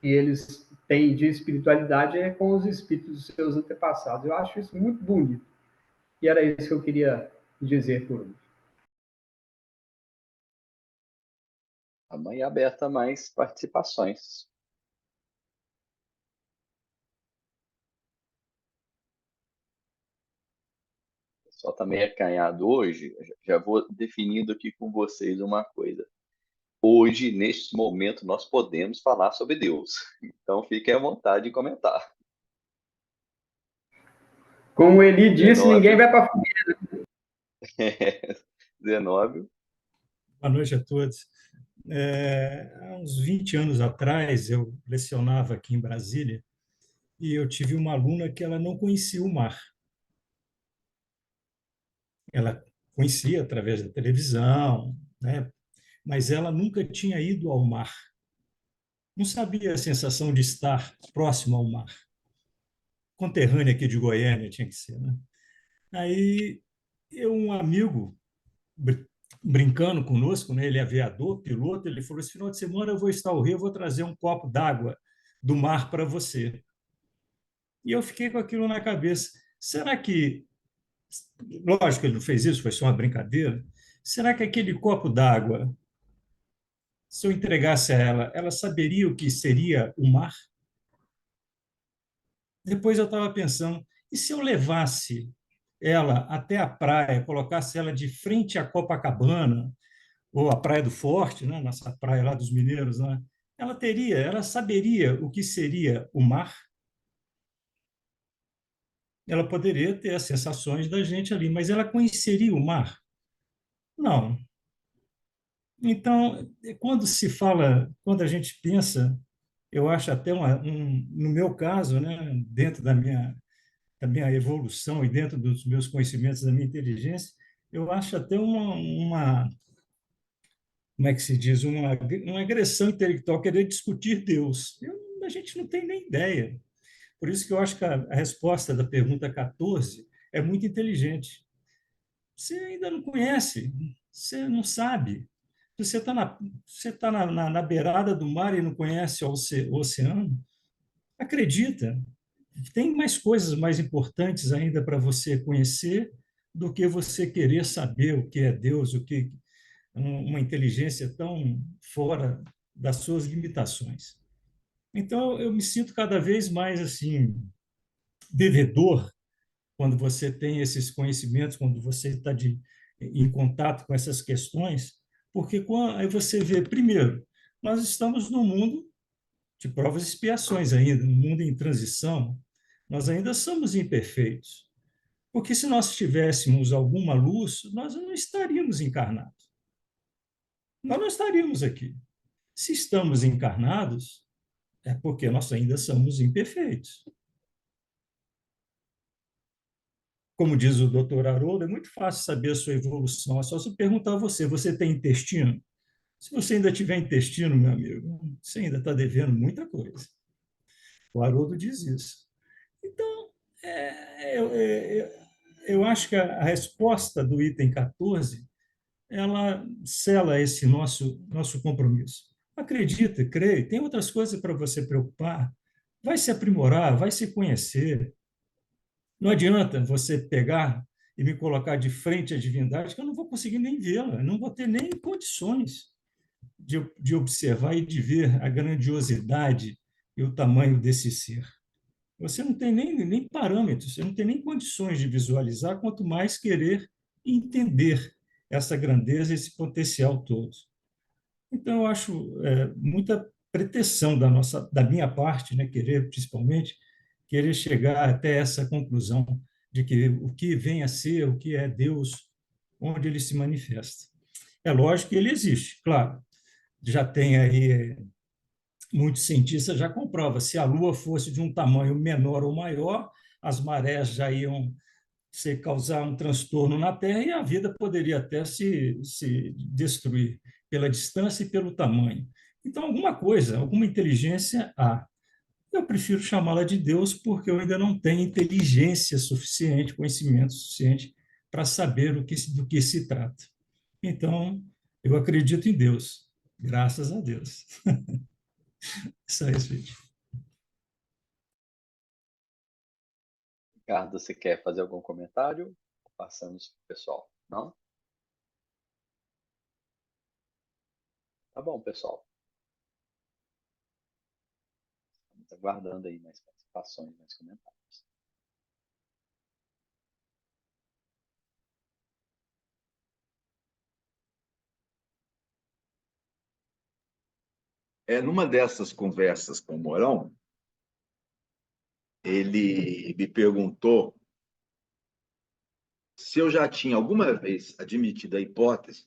que eles têm de espiritualidade é com os espíritos dos seus antepassados. Eu acho isso muito bonito. E era isso que eu queria dizer por hoje. Amanhã aberta a mais participações. O pessoal está meio acanhado hoje. Já vou definindo aqui com vocês uma coisa. Hoje, neste momento, nós podemos falar sobre Deus. Então, fiquem à vontade de comentar. Como ele disse, 19. Ninguém vai para a fogueira. 19. Boa noite a todos. Há uns 20 anos atrás, eu lecionava aqui em Brasília e eu tive uma aluna que ela não conhecia o mar. Ela conhecia através da televisão, né? Mas ela nunca tinha ido ao mar. Não sabia a sensação de estar próximo ao mar. Conterrânea aqui de Goiânia tinha que ser, né? Aí, um amigo, brincando conosco, né? Ele é aviador, piloto, ele falou, esse final de semana eu vou estar ao Rio, eu vou trazer um copo d'água do mar para você. E eu fiquei com aquilo na cabeça. Será que Lógico que ele não fez isso, foi só uma brincadeira. Será que aquele copo d'água, se eu entregasse a ela, ela saberia o que seria o mar? Depois eu estava pensando, e se eu levasse ela até a praia, colocasse ela de frente à Copacabana, ou a Praia do Forte, né? Nossa praia lá dos mineiros, né? Ela saberia o que seria o mar? Ela poderia ter as sensações da gente ali, mas ela conheceria o mar? Não. Então, quando se fala, quando a gente pensa, eu acho até no meu caso, né, dentro da minha evolução e dentro dos meus conhecimentos, da minha inteligência, eu acho até como é que se diz, uma agressão intelectual querer discutir Deus. A gente não tem nem ideia. Por isso que eu acho que a resposta da pergunta 14 é muito inteligente. Você ainda não conhece, você não sabe. Você está na beirada do mar e não conhece o oceano, acredita, tem mais coisas mais importantes ainda para você conhecer do que você querer saber o que é Deus, o que uma inteligência tão fora das suas limitações. Então, eu me sinto cada vez mais assim devedor quando você tem esses conhecimentos, quando você está em contato com essas questões, porque aí você vê, primeiro, nós estamos num mundo de provas e expiações ainda, num mundo em transição, nós ainda somos imperfeitos. Porque se nós tivéssemos alguma luz, nós não estaríamos encarnados. Nós não estaríamos aqui. Se estamos encarnados, é porque nós ainda somos imperfeitos. Como diz o doutor Haroldo, é muito fácil saber a sua evolução. É só se perguntar a você: você tem intestino? Se você ainda tiver intestino, meu amigo, você ainda está devendo muita coisa. O Haroldo diz isso. Então, eu acho que a resposta do item 14 ela sela esse nosso compromisso. Acredita, crê, tem outras coisas para você preocupar, vai se aprimorar, vai se conhecer. Não adianta você pegar e me colocar de frente à divindade, que eu não vou conseguir nem vê-la, não vou ter nem condições de observar e de ver a grandiosidade e o tamanho desse ser. Você não tem nem parâmetros, você não tem nem condições de visualizar, quanto mais querer entender essa grandeza, esse potencial todo. Então, eu acho muita pretensão da minha parte, né, principalmente, querer chegar até essa conclusão de que o que vem a ser, o que é Deus, onde ele se manifesta. É lógico que ele existe, claro. Já tem aí muitos cientistas já comprovam, se a Lua fosse de um tamanho menor ou maior, as marés já iam causar um transtorno na Terra e a vida poderia até se destruir pela distância e pelo tamanho. Então, alguma coisa, alguma inteligência há. Eu prefiro chamá-la de Deus porque eu ainda não tenho inteligência suficiente, conhecimento suficiente para saber do que se trata. Então, eu acredito em Deus, graças a Deus. Isso aí, gente. Ricardo, você quer fazer algum comentário? Passamos para o pessoal. Não? Tá bom, pessoal. Estamos aguardando aí mais participações, mais comentários. Numa dessas conversas com o Mourão, ele me perguntou se eu já tinha alguma vez admitido a hipótese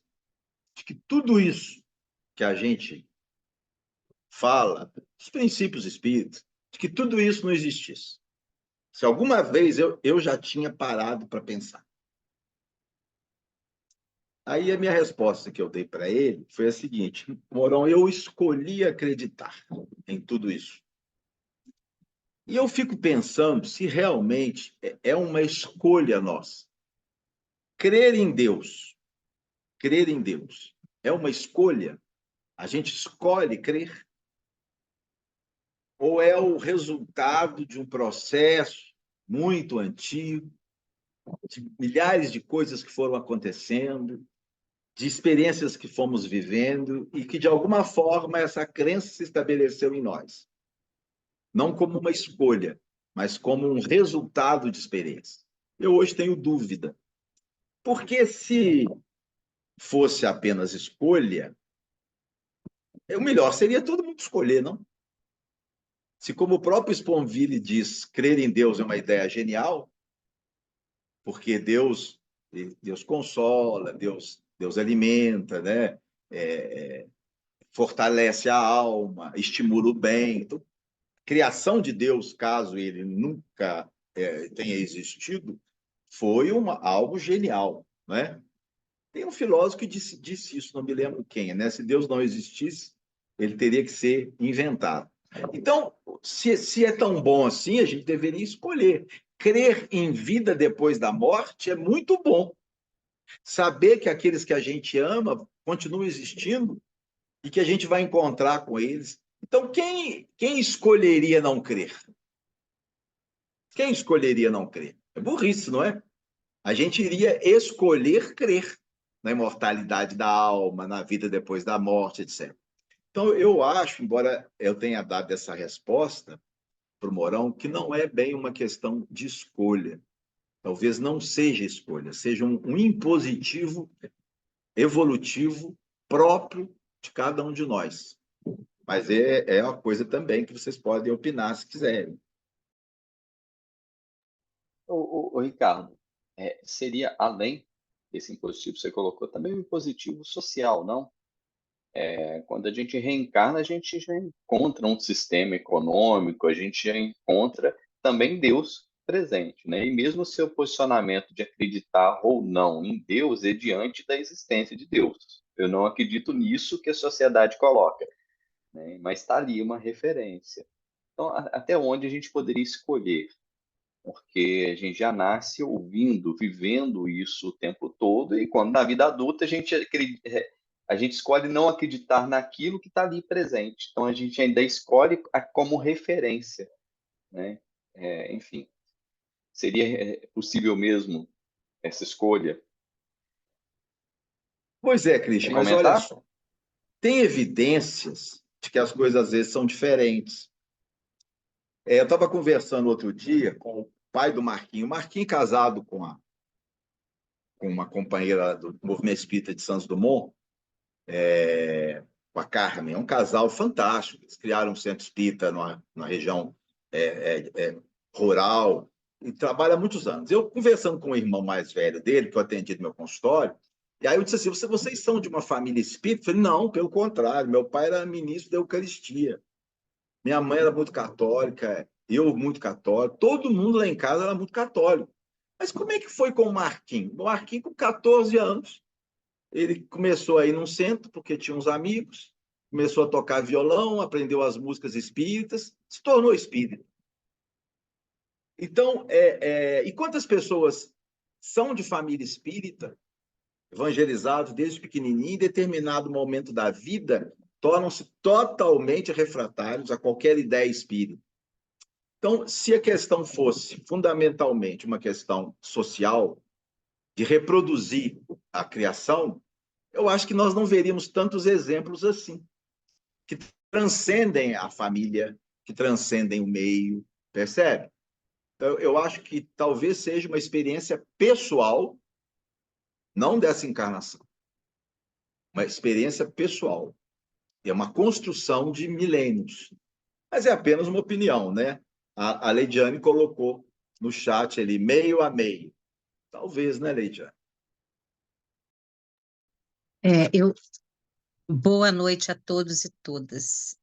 de que tudo isso que a gente fala, os princípios espíritas, de que tudo isso não existisse. Se alguma vez eu já tinha parado para pensar. Aí a minha resposta que eu dei para ele foi a seguinte: Mourão, eu escolhi acreditar em tudo isso. E eu fico pensando se realmente é uma escolha nossa. Crer em Deus é uma escolha? A gente escolhe crer? Ou é o resultado de um processo muito antigo, de milhares de coisas que foram acontecendo, de experiências que fomos vivendo e que, de alguma forma, essa crença se estabeleceu em nós. Não como uma escolha, mas como um resultado de experiência. Eu hoje tenho dúvida. Porque se fosse apenas escolha, o melhor seria todo mundo escolher, não? Se, como o próprio Sponville diz, crer em Deus é uma ideia genial, porque Deus consola, Deus alimenta, né? Fortalece a alma, estimula o bem. Então, criação de Deus, caso ele nunca tenha existido, foi algo genial, né? Tem um filósofo que disse isso, não me lembro quem, né? Se Deus não existisse, ele teria que ser inventado. Então, se é tão bom assim, a gente deveria escolher. Crer em vida depois da morte é muito bom. Saber que aqueles que a gente ama continuam existindo e que a gente vai encontrar com eles. Então, quem escolheria não crer? Quem escolheria não crer? É burrice, não é? A gente iria escolher crer na imortalidade da alma, na vida depois da morte, etc. Então, eu acho, embora eu tenha dado essa resposta para o Mourão, que não é bem uma questão de escolha. Talvez não seja escolha, seja um impositivo evolutivo próprio de cada um de nós. Mas é uma coisa também que vocês podem opinar se quiserem. Ricardo, seria além desse impositivo que você colocou, também um impositivo social, não? Quando a gente reencarna, a gente já encontra um sistema econômico, a gente já encontra também Deus presente, né? E mesmo o seu posicionamento de acreditar ou não em Deus é diante da existência de Deus. Eu não acredito nisso que a sociedade coloca, né? Mas está ali uma referência. Então, até onde a gente poderia escolher? Porque a gente já nasce ouvindo, vivendo isso o tempo todo, e quando na vida adulta a gente escolhe não acreditar naquilo que está ali presente. Então a gente ainda escolhe como referência, né? Enfim, seria possível mesmo essa escolha? Pois é, Christian, Quer mas olha comentar? só. Tem evidências de que as coisas às vezes são diferentes. Eu estava conversando outro dia com o pai do Marquinho. O Marquinho, casado com uma companheira do Movimento Espírita de Santos Dumont, com a Carmen. É um casal fantástico. Eles criaram um centro espírita numa região rural e trabalha há muitos anos. Eu conversando com o irmão mais velho dele, que eu atendi no meu consultório, e aí eu disse assim, vocês são de uma família espírita? Eu falei, não, pelo contrário, meu pai era ministro da Eucaristia. Minha mãe era muito católica, eu muito católico, todo mundo lá em casa era muito católico. Mas como é que foi com o Marquinhos? O Marquinhos, com 14 anos, ele começou a ir num centro, porque tinha uns amigos, começou a tocar violão, aprendeu as músicas espíritas, se tornou espírita. Então, e quantas pessoas são de família espírita, evangelizados desde pequenininho, em determinado momento da vida, tornam-se totalmente refratários a qualquer ideia espírita. Então, se a questão fosse fundamentalmente uma questão social, de reproduzir a criação, eu acho que nós não veríamos tantos exemplos assim, que transcendem a família, que transcendem o meio, percebe? Então, eu acho que talvez seja uma experiência pessoal, não dessa encarnação, uma experiência pessoal. É uma construção de milênios. Mas é apenas uma opinião, né? A Leidiane colocou no chat ali, meio a meio. Talvez, né, Leidiane? Boa noite a todos e todas.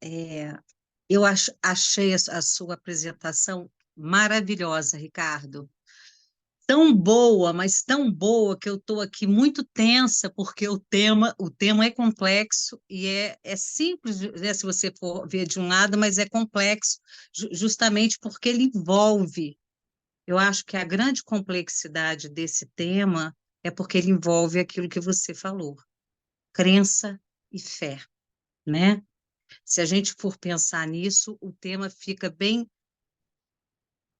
Eu achei a sua apresentação maravilhosa, Ricardo. Tão boa, mas tão boa que eu estou aqui muito tensa, porque o tema é complexo e é simples, né, se você for ver de um lado, mas é complexo justamente porque ele envolve. Eu acho que a grande complexidade desse tema é porque ele envolve aquilo que você falou, crença e fé, né? Se a gente for pensar nisso, o tema fica bem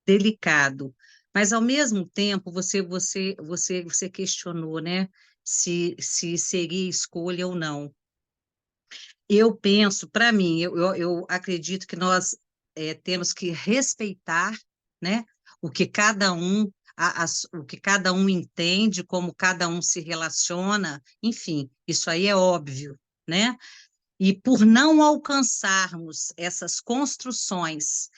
delicado, Mas, ao mesmo tempo, você questionou, né, se seria escolha ou não. Eu penso, para mim, eu acredito que nós temos que respeitar, né, o que cada um, o que cada um entende, como cada um se relaciona, enfim, isso aí é óbvio, né? E por não alcançarmos essas construções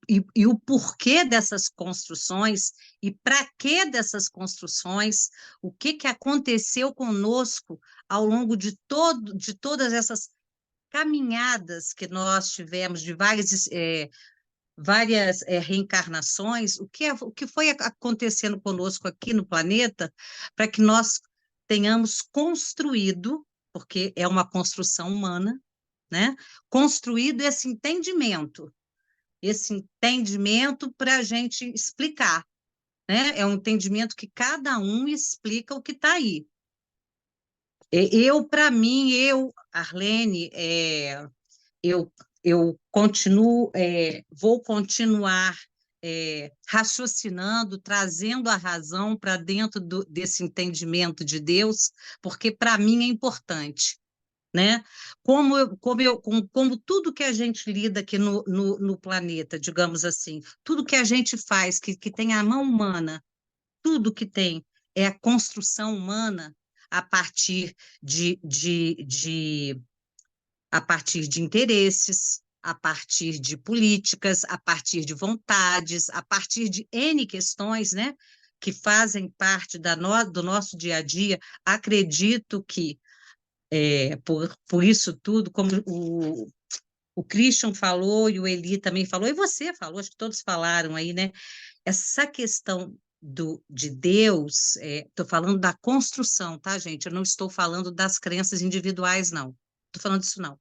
e o porquê dessas construções e para que dessas construções, o que que aconteceu conosco ao longo de todas essas caminhadas que nós tivemos de várias reencarnações, o que foi acontecendo conosco aqui no planeta para que nós tenhamos construído, porque é uma construção humana, né? Construído esse entendimento para a gente explicar, né? É um entendimento que cada um explica o que está aí. Para mim, Arlene, eu, eu continuo, vou continuar raciocinando, trazendo a razão para dentro desse entendimento de Deus, porque para mim é importante, né? Como tudo que a gente lida aqui no planeta, digamos assim, tudo que a gente faz, que tem a mão humana, tudo que tem é a construção humana a partir a partir de interesses, a partir de políticas, a partir de vontades, a partir de N questões, né, que fazem parte do nosso dia a dia. Acredito que, por isso tudo, como o Christian falou e o Eli também falou, e você falou, acho que todos falaram aí, né, essa questão de Deus, estou falando da construção, tá, gente? Eu não estou falando das crenças individuais, não. Estou falando disso, não.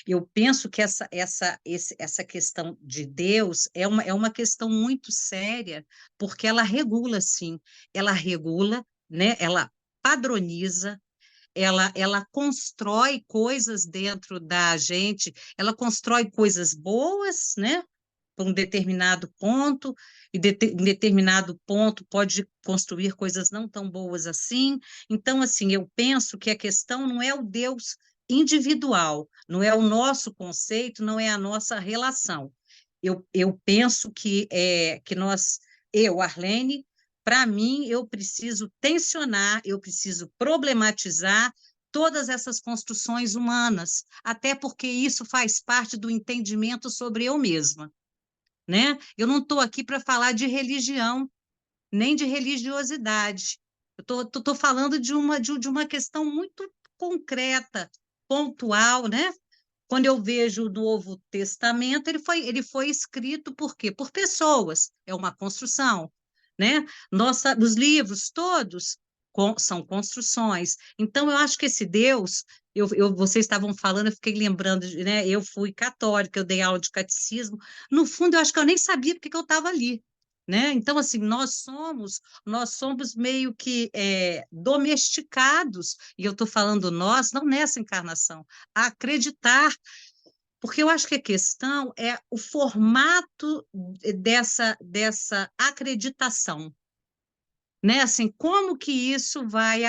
Eu penso que essa questão de Deus é uma questão muito séria, porque ela regula, sim. Ela regula, né? Ela padroniza, ela constrói coisas dentro da gente, ela constrói coisas boas, né? Por um determinado ponto, e em determinado ponto pode construir coisas não tão boas assim. Então, assim, eu penso que a questão não é o Deus individual, não é o nosso conceito, não é a nossa relação. Eu penso que Arlene, para mim, eu preciso tensionar, eu preciso problematizar todas essas construções humanas, até porque isso faz parte do entendimento sobre eu mesma, né? Eu não estou aqui para falar de religião, nem de religiosidade. Eu estou falando de uma questão muito concreta, pontual, né? Quando eu vejo o Novo Testamento, ele foi escrito por quê? Por pessoas, é uma construção, né? Os livros todos são construções. Então, eu acho que esse Deus, vocês estavam falando, eu fiquei lembrando, né? Eu fui católica, eu dei aula de catecismo. No fundo, eu acho que eu nem sabia porque que eu estava ali. Né? Então, assim, nós somos meio que domesticados, e eu estou falando nós, não nessa encarnação, a acreditar, porque eu acho que a questão é o formato dessa acreditação, né? Assim, como que isso vai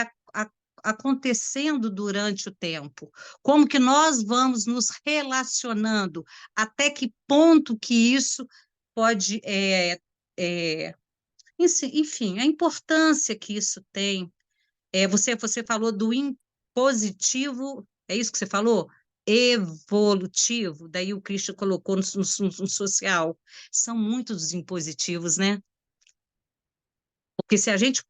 acontecendo durante o tempo? Como que nós vamos nos relacionando? Até que ponto que isso pode enfim, a importância que isso tem. Você falou do impositivo, é isso que você falou? Evolutivo, daí o Cristo colocou no social. São muitos os impositivos, né? Porque se a gente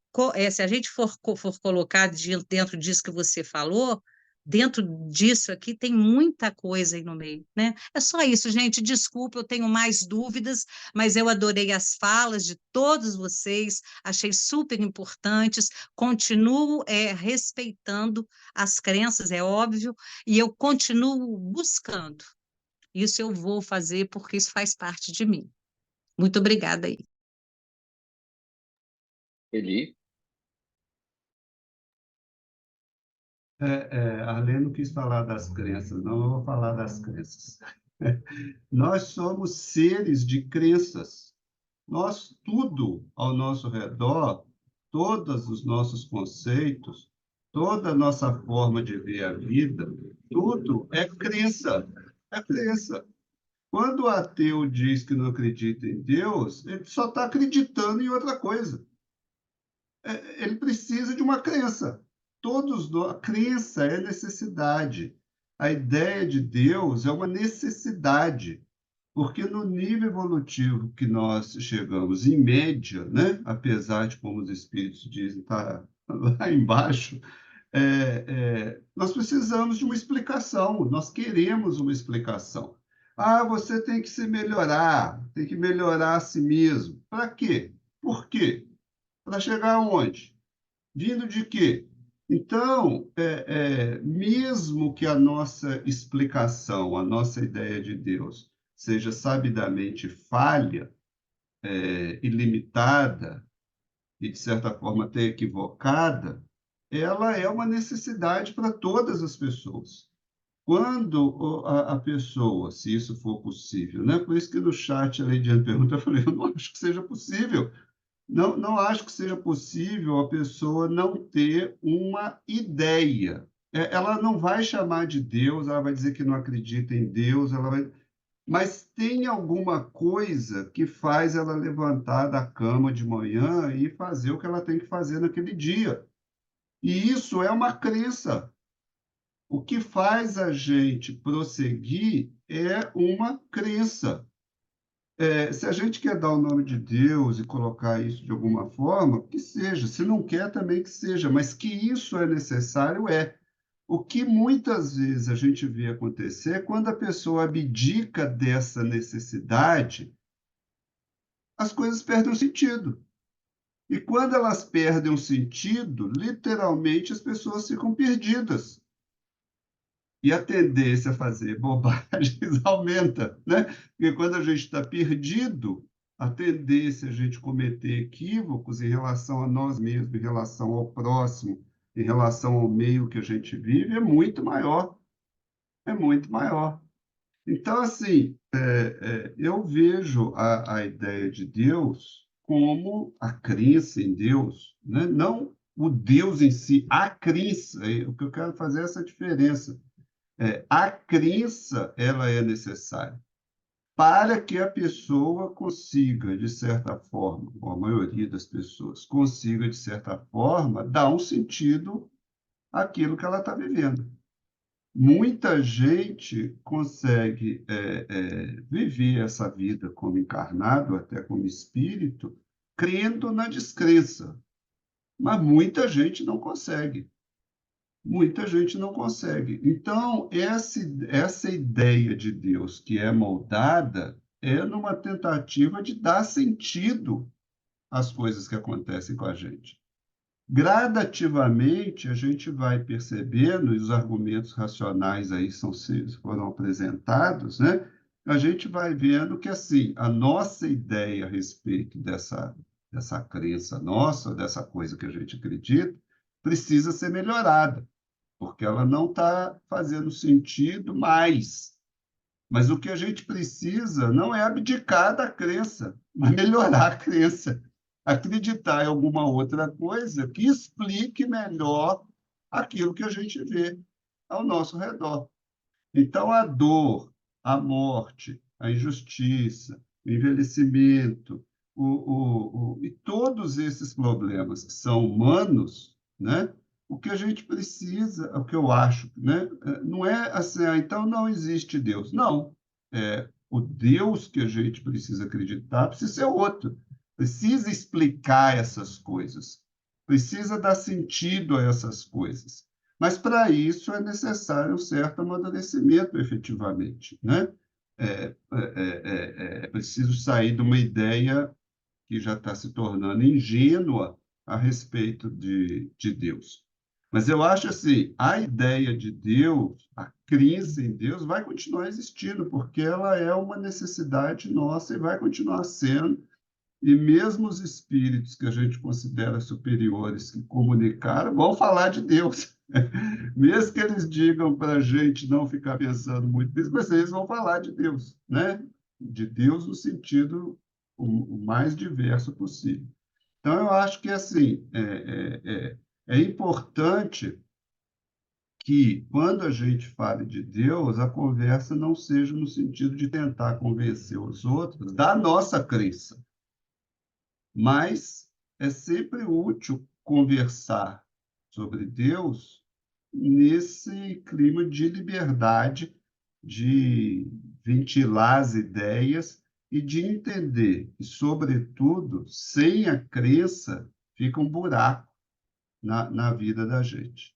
for colocar dentro disso que você falou, dentro disso aqui tem muita coisa aí no meio, né? É só isso, gente. Desculpa, eu tenho mais dúvidas, mas eu adorei as falas de todos vocês, achei super importantes. Continuo respeitando as crenças, é óbvio, e eu continuo buscando. Isso eu vou fazer porque isso faz parte de mim. Muito obrigada aí. Eli? Arlene não quis falar das crenças, não, eu vou falar das crenças. Nós somos seres de crenças. tudo ao nosso redor, todos os nossos conceitos, toda a nossa forma de ver a vida, tudo é crença. É crença. Quando o ateu diz que não acredita em Deus, ele só está acreditando em outra coisa. Ele precisa de uma crença. A crença é necessidade. A ideia de Deus é uma necessidade, porque no nível evolutivo que nós chegamos, em média, né, apesar de, como os espíritos dizem, estar lá embaixo, nós precisamos de uma explicação, nós queremos uma explicação. Ah, você tem que se melhorar, tem que melhorar a si mesmo. Para quê? Por quê? Para chegar aonde? Vindo de quê? Então, mesmo que a nossa explicação, a nossa ideia de Deus seja sabidamente falha, ilimitada e, de certa forma, até equivocada, ela é uma necessidade para todas as pessoas. Quando a pessoa, se isso for possível, né? Por isso que no chat a Leidiane pergunta, eu falei, eu não acho que seja possível. Não acho que seja possível a pessoa não ter uma ideia. Ela não vai chamar de Deus, ela vai dizer que não acredita em Deus, mas tem alguma coisa que faz ela levantar da cama de manhã e fazer o que ela tem que fazer naquele dia. E isso é uma crença. O que faz a gente prosseguir é uma crença. Se a gente quer dar o nome de Deus e colocar isso de alguma forma, que seja. Se não quer, também que seja. Mas que isso é necessário, é. O que muitas vezes a gente vê acontecer é quando a pessoa abdica dessa necessidade, as coisas perdem o sentido. E quando elas perdem o sentido, literalmente as pessoas ficam perdidas. E a tendência a fazer bobagens aumenta, né? Porque quando a gente está perdido, a tendência a gente cometer equívocos em relação a nós mesmos, em relação ao próximo, em relação ao meio que a gente vive, é muito maior. É muito maior. Então, assim, eu vejo a ideia de Deus como a crença em Deus, né? Não o Deus em si, a crença. O que eu quero fazer é essa diferença. A crença, ela é necessária para que a pessoa consiga, de certa forma, ou a maioria das pessoas consiga, de certa forma, dar um sentido àquilo que ela está vivendo. Muita gente consegue viver essa vida como encarnado, até como espírito, crendo na descrença, mas muita gente não consegue. Muita gente não consegue. Então, essa ideia de Deus que é moldada é numa tentativa de dar sentido às coisas que acontecem com a gente. Gradativamente, a gente vai percebendo, e os argumentos racionais aí foram apresentados, né? A gente vai vendo que, assim, a nossa ideia a respeito dessa crença nossa, dessa coisa que a gente acredita, precisa ser melhorada, porque ela não está fazendo sentido mais. Mas o que a gente precisa não é abdicar da crença, mas melhorar a crença. Acreditar em alguma outra coisa que explique melhor aquilo que a gente vê ao nosso redor. Então, a dor, a morte, a injustiça, o envelhecimento, e todos esses problemas que são humanos, né? O que a gente precisa, o que eu acho, né? Não é assim, então não existe Deus. Não. O Deus que a gente precisa acreditar precisa ser outro. Precisa explicar essas coisas. Precisa dar sentido a essas coisas. Mas, para isso, é necessário um certo amadurecimento, efetivamente, né? É preciso sair de uma ideia que já está se tornando ingênua a respeito de Deus. Mas eu acho assim, a ideia de Deus, a crença em Deus, vai continuar existindo, porque ela é uma necessidade nossa e vai continuar sendo. E mesmo os espíritos que a gente considera superiores que comunicaram vão falar de Deus. Mesmo que eles digam para a gente não ficar pensando muito nisso, mas eles vão falar de Deus, né? De Deus no sentido o mais diverso possível. Então, eu acho que assim, é importante que, quando a gente fale de Deus, a conversa não seja no sentido de tentar convencer os outros da nossa crença, mas é sempre útil conversar sobre Deus nesse clima de liberdade, de ventilar as ideias e de entender que, sobretudo, sem a crença, fica um buraco na vida da gente.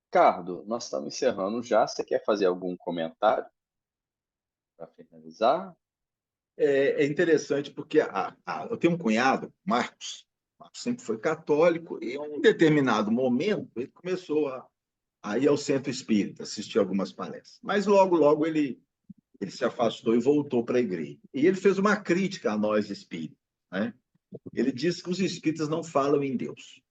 Ricardo, nós estamos encerrando já. Você quer fazer algum comentário para finalizar? É interessante porque eu tenho um cunhado, Marcos. Marcos sempre foi católico e, em um determinado momento, ele começou a ir ao centro espírita, assistir algumas palestras. Mas logo, logo ele se afastou e voltou para a igreja. E ele fez uma crítica a nós espíritas, né? Ele disse que os espíritas não falam em Deus.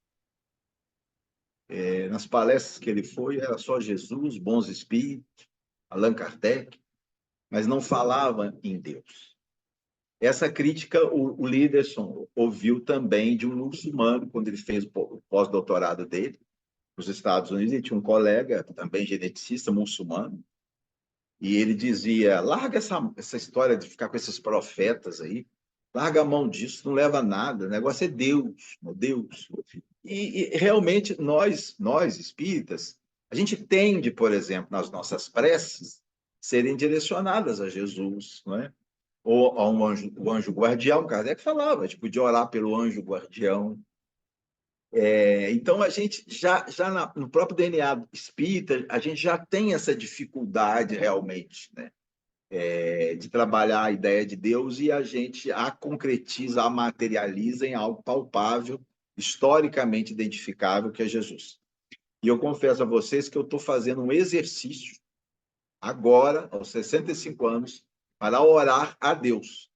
Nas palestras que ele foi, era só Jesus, bons espíritos, Allan Kardec, mas não falava em Deus. Essa crítica o Líderson ouviu também de um muçulmano, quando ele fez o pós-doutorado dele nos Estados Unidos. Ele tinha um colega, também geneticista, muçulmano, e ele dizia: larga essa história de ficar com esses profetas aí, larga a mão disso, não leva a nada, o negócio é Deus, Deus. E realmente, nós espíritas, a gente tende, por exemplo, nas nossas preces, serem direcionadas a Jesus, não é? Ou a o anjo guardião. Kardec falava, a gente podia orar pelo anjo guardião. Então, a gente já no próprio DNA espírita, a gente já tem essa dificuldade realmente, né? De trabalhar a ideia de Deus, e a gente a concretiza, a materializa em algo palpável, historicamente identificável, que é Jesus. E eu confesso a vocês que eu estou fazendo um exercício agora, aos 65 anos, para orar a Deus,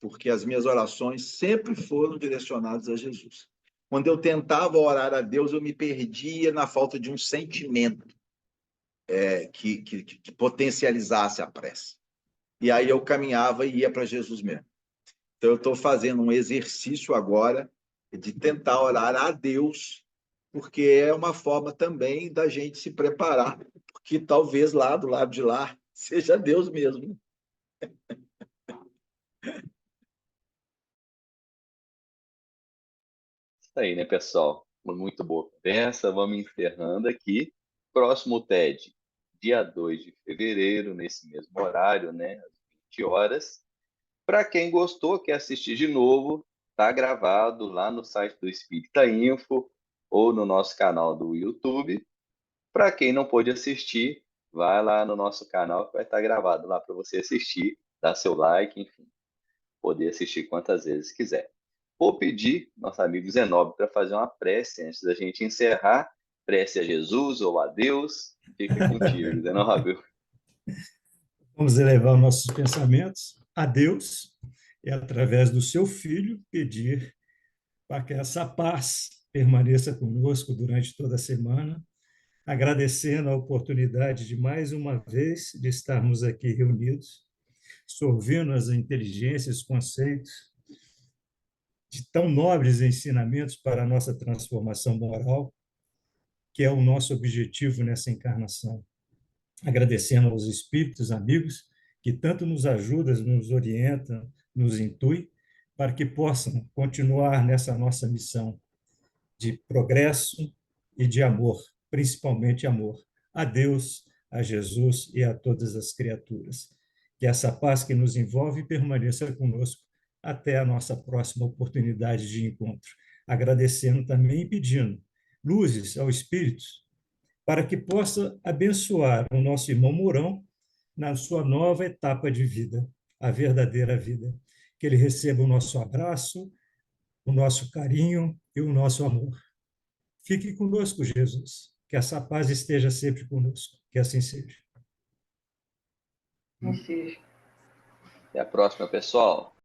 porque as minhas orações sempre foram direcionadas a Jesus. Quando eu tentava orar a Deus, eu me perdia na falta de um sentimento que potencializasse a prece. E aí eu caminhava e ia para Jesus mesmo. Então, eu estou fazendo um exercício agora de tentar orar a Deus, porque é uma forma também da gente se preparar, porque talvez lá do lado de lá seja Deus mesmo. Isso aí, né, pessoal? Uma muito boa conversa. Vamos encerrando aqui. Próximo TED, dia 2 de fevereiro, nesse mesmo horário, né, às 20 horas. Para quem gostou, quer assistir de novo, está gravado lá no site do Espírita Info ou no nosso canal do YouTube. Para quem não pôde assistir, vai lá no nosso canal que vai estar gravado lá para você assistir, dar seu like, enfim, poder assistir quantas vezes quiser. Vou pedir nosso amigo Zenob para fazer uma prece antes da gente encerrar. Prece a Jesus ou a Deus. Fica contigo, Zenob. Vamos elevar nossos pensamentos a Deus e, através do seu Filho, pedir para que essa paz permaneça conosco durante toda a semana, agradecendo a oportunidade de, mais uma vez, de estarmos aqui reunidos, sorvendo as inteligências, os conceitos de tão nobres ensinamentos para a nossa transformação moral, que é o nosso objetivo nessa encarnação. Agradecendo aos espíritos amigos que tanto nos ajudam, nos orientam, nos intuem, para que possam continuar nessa nossa missão de progresso e de amor, principalmente amor, a Deus, a Jesus e a todas as criaturas. Que essa paz que nos envolve permaneça conosco até a nossa próxima oportunidade de encontro. Agradecendo também e pedindo luzes ao Espírito para que possa abençoar o nosso irmão Mourão na sua nova etapa de vida, a verdadeira vida. Que ele receba o nosso abraço, o nosso carinho e o nosso amor. Fique conosco, Jesus. Que essa paz esteja sempre conosco. Que assim seja. Não seja. Até a próxima, pessoal.